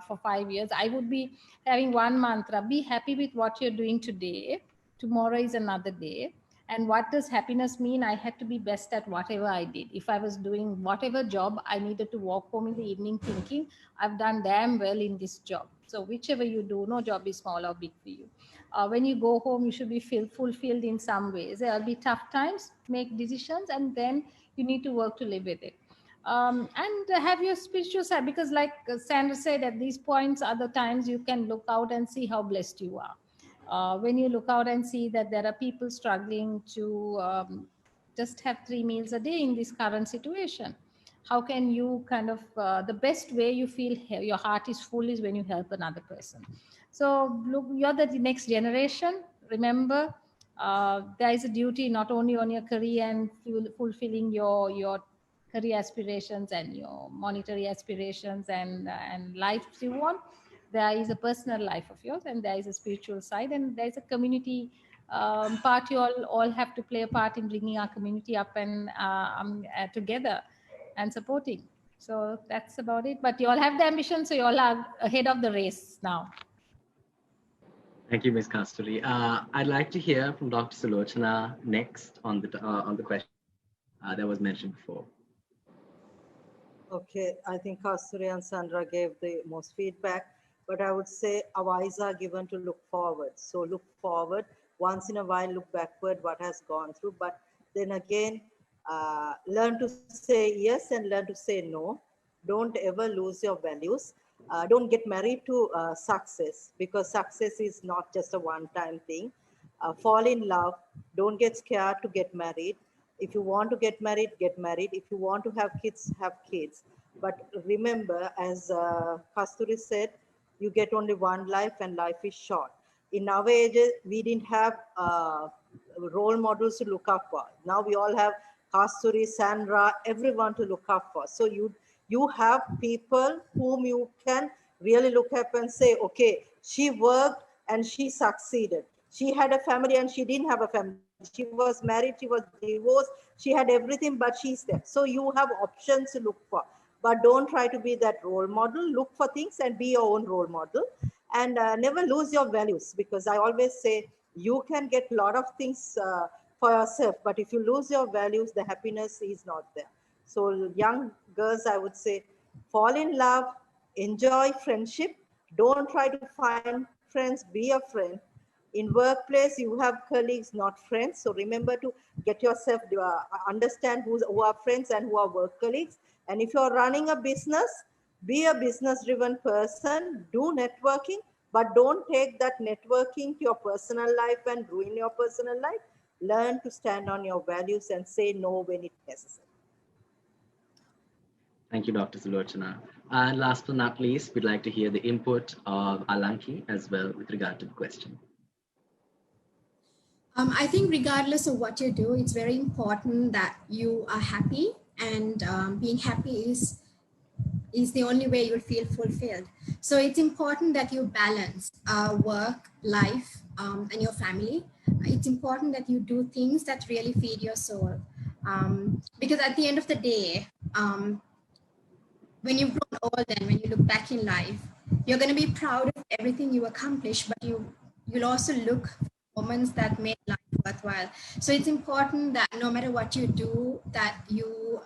for 5 years. I would be having one mantra: be happy with what you're doing today. Tomorrow is another day. And what does happiness mean? I had to be best at whatever I did. If I was doing whatever job, I needed to walk home in the evening thinking, I've done damn well in this job. So whichever you do, no job is small or big for you. When you go home, you should be fulfilled in some ways. There'll be tough times, make decisions, and then you need to work to live with it. And have your spiritual side, because like Sandra said, at these points are the times you can look out and see how blessed you are. When you look out and see that there are people struggling to just have 3 meals a day in this current situation, how can you kind of the best way you feel your heart is full is when you help another person. So look, you're the next generation. Remember, there is a duty not only on your career and fulfilling your career aspirations and your monetary aspirations and life you want. There is a personal life of yours, and there is a spiritual side, and there is a community part. You all have to play a part in bringing our community up and together and supporting. So that's about it. But you all have the ambition, so you all are ahead of the race now. Thank you, Ms. Kasturi. I'd like to hear from Dr. Sulochana next on the question that was mentioned before. Okay, I think Kasturi and Sandra gave the most feedback, but I would say our eyes are given to look forward. So look forward. Once in a while, look backward, what has gone through. But then again, learn to say yes and learn to say no. Don't ever lose your values. Don't get married to success, because success is not just a one-time thing. Fall in love. Don't get scared to get married. If you want to get married, get married. If you want to have kids, have kids. But remember, as Kasturi said, you get only one life and life is short. In our ages, we didn't have role models to look up for. Now we all have Kasturi, Sandra, everyone to look up for. So you have people whom you can really look up and say, okay, she worked and she succeeded. She had a family and she didn't have a family. She was married, she was divorced, she had everything, but she's there. So you have options to look for. But don't try to be that role model. Look for things and be your own role model. And never lose your values, because I always say you can get a lot of things for yourself, but if you lose your values, the happiness is not there. So young girls, I would say, fall in love, enjoy friendship. Don't try to find friends, be a friend. In workplace, you have colleagues, not friends. So remember to get yourself, understand who are friends and who are work colleagues. And if you're running a business, be a business-driven person, do networking, but don't take that networking to your personal life and ruin your personal life. Learn to stand on your values and say no when it's necessary. Thank you, Dr. Sulochana. And last but not least, we'd like to hear the input of Alanki as well with regard to the question. I think regardless of what you do, it's very important that you are happy, and being happy is the only way you'll feel fulfilled. So it's important that you balance work, life, and your family. It's important that you do things that really feed your soul. Because at the end of the day, when you've grown old and when you look back in life, you're going to be proud of everything you accomplished, but you'll also look for moments that made life worthwhile. So it's important that no matter what you do, that you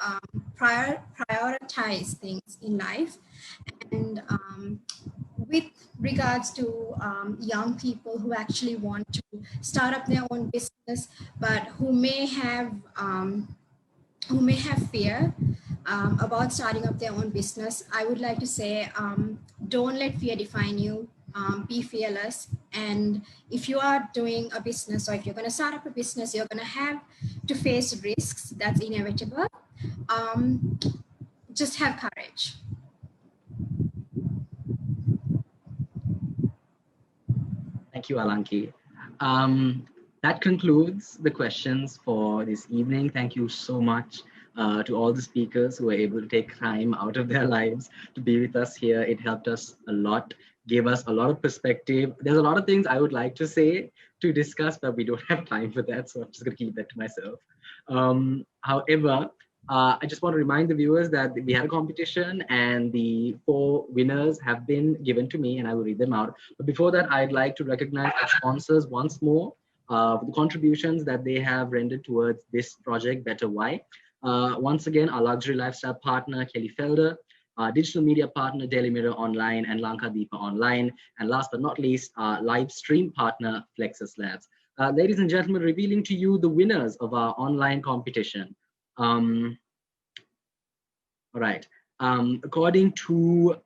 prioritize things in life. And with regards to young people who actually want to start up their own business, but who may have fear about starting up their own business, I would like to say, don't let fear define you. Be fearless. And if you are doing a business, or if you're going to start up a business, you're going to have to face risks. That's inevitable. Just have courage. Thank you, Alanki. That concludes the questions for this evening. Thank you so much to all the speakers who were able to take time out of their lives to be with us here. It helped us a lot, gave us a lot of perspective. There's a lot of things I would like to say to discuss, but we don't have time for that, so I'm just going to keep that to myself. However, I just want to remind the viewers that we had a competition and the 4 winners have been given to me and I will read them out. But before that, I'd like to recognize our sponsors once more for the contributions that they have rendered towards this project, Better Why. Once again, our luxury lifestyle partner, Kelly Felder, our digital media partner, Daily Mirror Online and Lankadeepa Online, and last but not least, our live stream partner, Flexus Labs. Ladies and gentlemen, revealing to you the winners of our online competition. All right. According to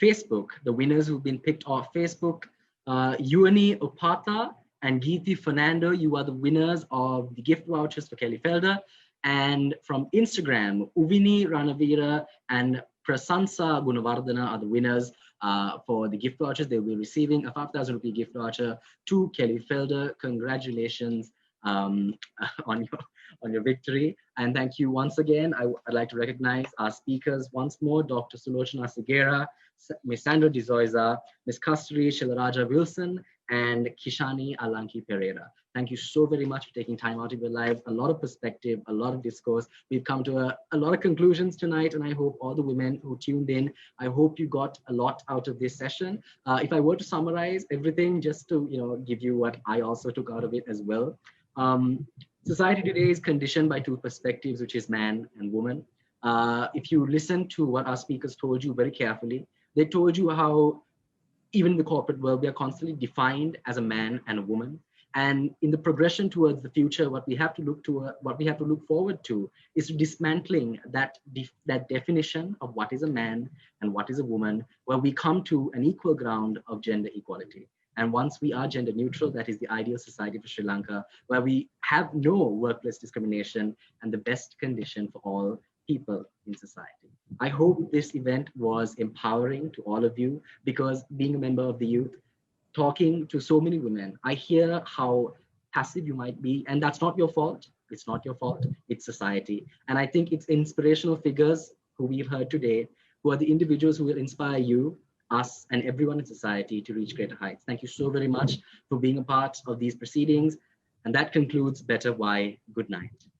Facebook, the winners who've been picked off Facebook, Yuani Opata and Geethi Fernando, you are the winners of the gift vouchers for Kelly Felder. And from Instagram, Uvini Ranavira and Prasansa Gunavardhana are the winners for the gift vouchers. They will be receiving a 5,000 rupee gift voucher to Kelly Felder. Congratulations on your victory. And thank you once again. I'd like to recognize our speakers once more, Dr. Sulochana Segera, Ms. Sandra Desoyza, Ms. Kasturi Shilaraja Wilson, and Kishani Alanki Pereira. Thank you so very much for taking time out of your lives. A lot of perspective, a lot of discourse. We've come to a lot of conclusions tonight, and I hope all the women who tuned in, I hope you got a lot out of this session. If I were to summarize everything, just to give you what I also took out of it as well. Society today is conditioned by 2 perspectives, which is man and woman. If you listen to what our speakers told you very carefully, they told you how even in the corporate world, we are constantly defined as a man and a woman. And in the progression towards the future, what we have to look forward to is dismantling that definition of what is a man and what is a woman, where we come to an equal ground of gender equality. And once we are gender neutral, that is the ideal society for Sri Lanka, where we have no workplace discrimination and the best condition for all people in society. I hope this event was empowering to all of you, because being a member of the youth, talking to so many women, I hear how passive you might be, and that's not your fault. It's not your fault, it's society. And I think it's inspirational figures who we've heard today, who are the individuals who will inspire you, us, and everyone in society to reach greater heights. Thank you so very much for being a part of these proceedings. And that concludes Better Why. Good night.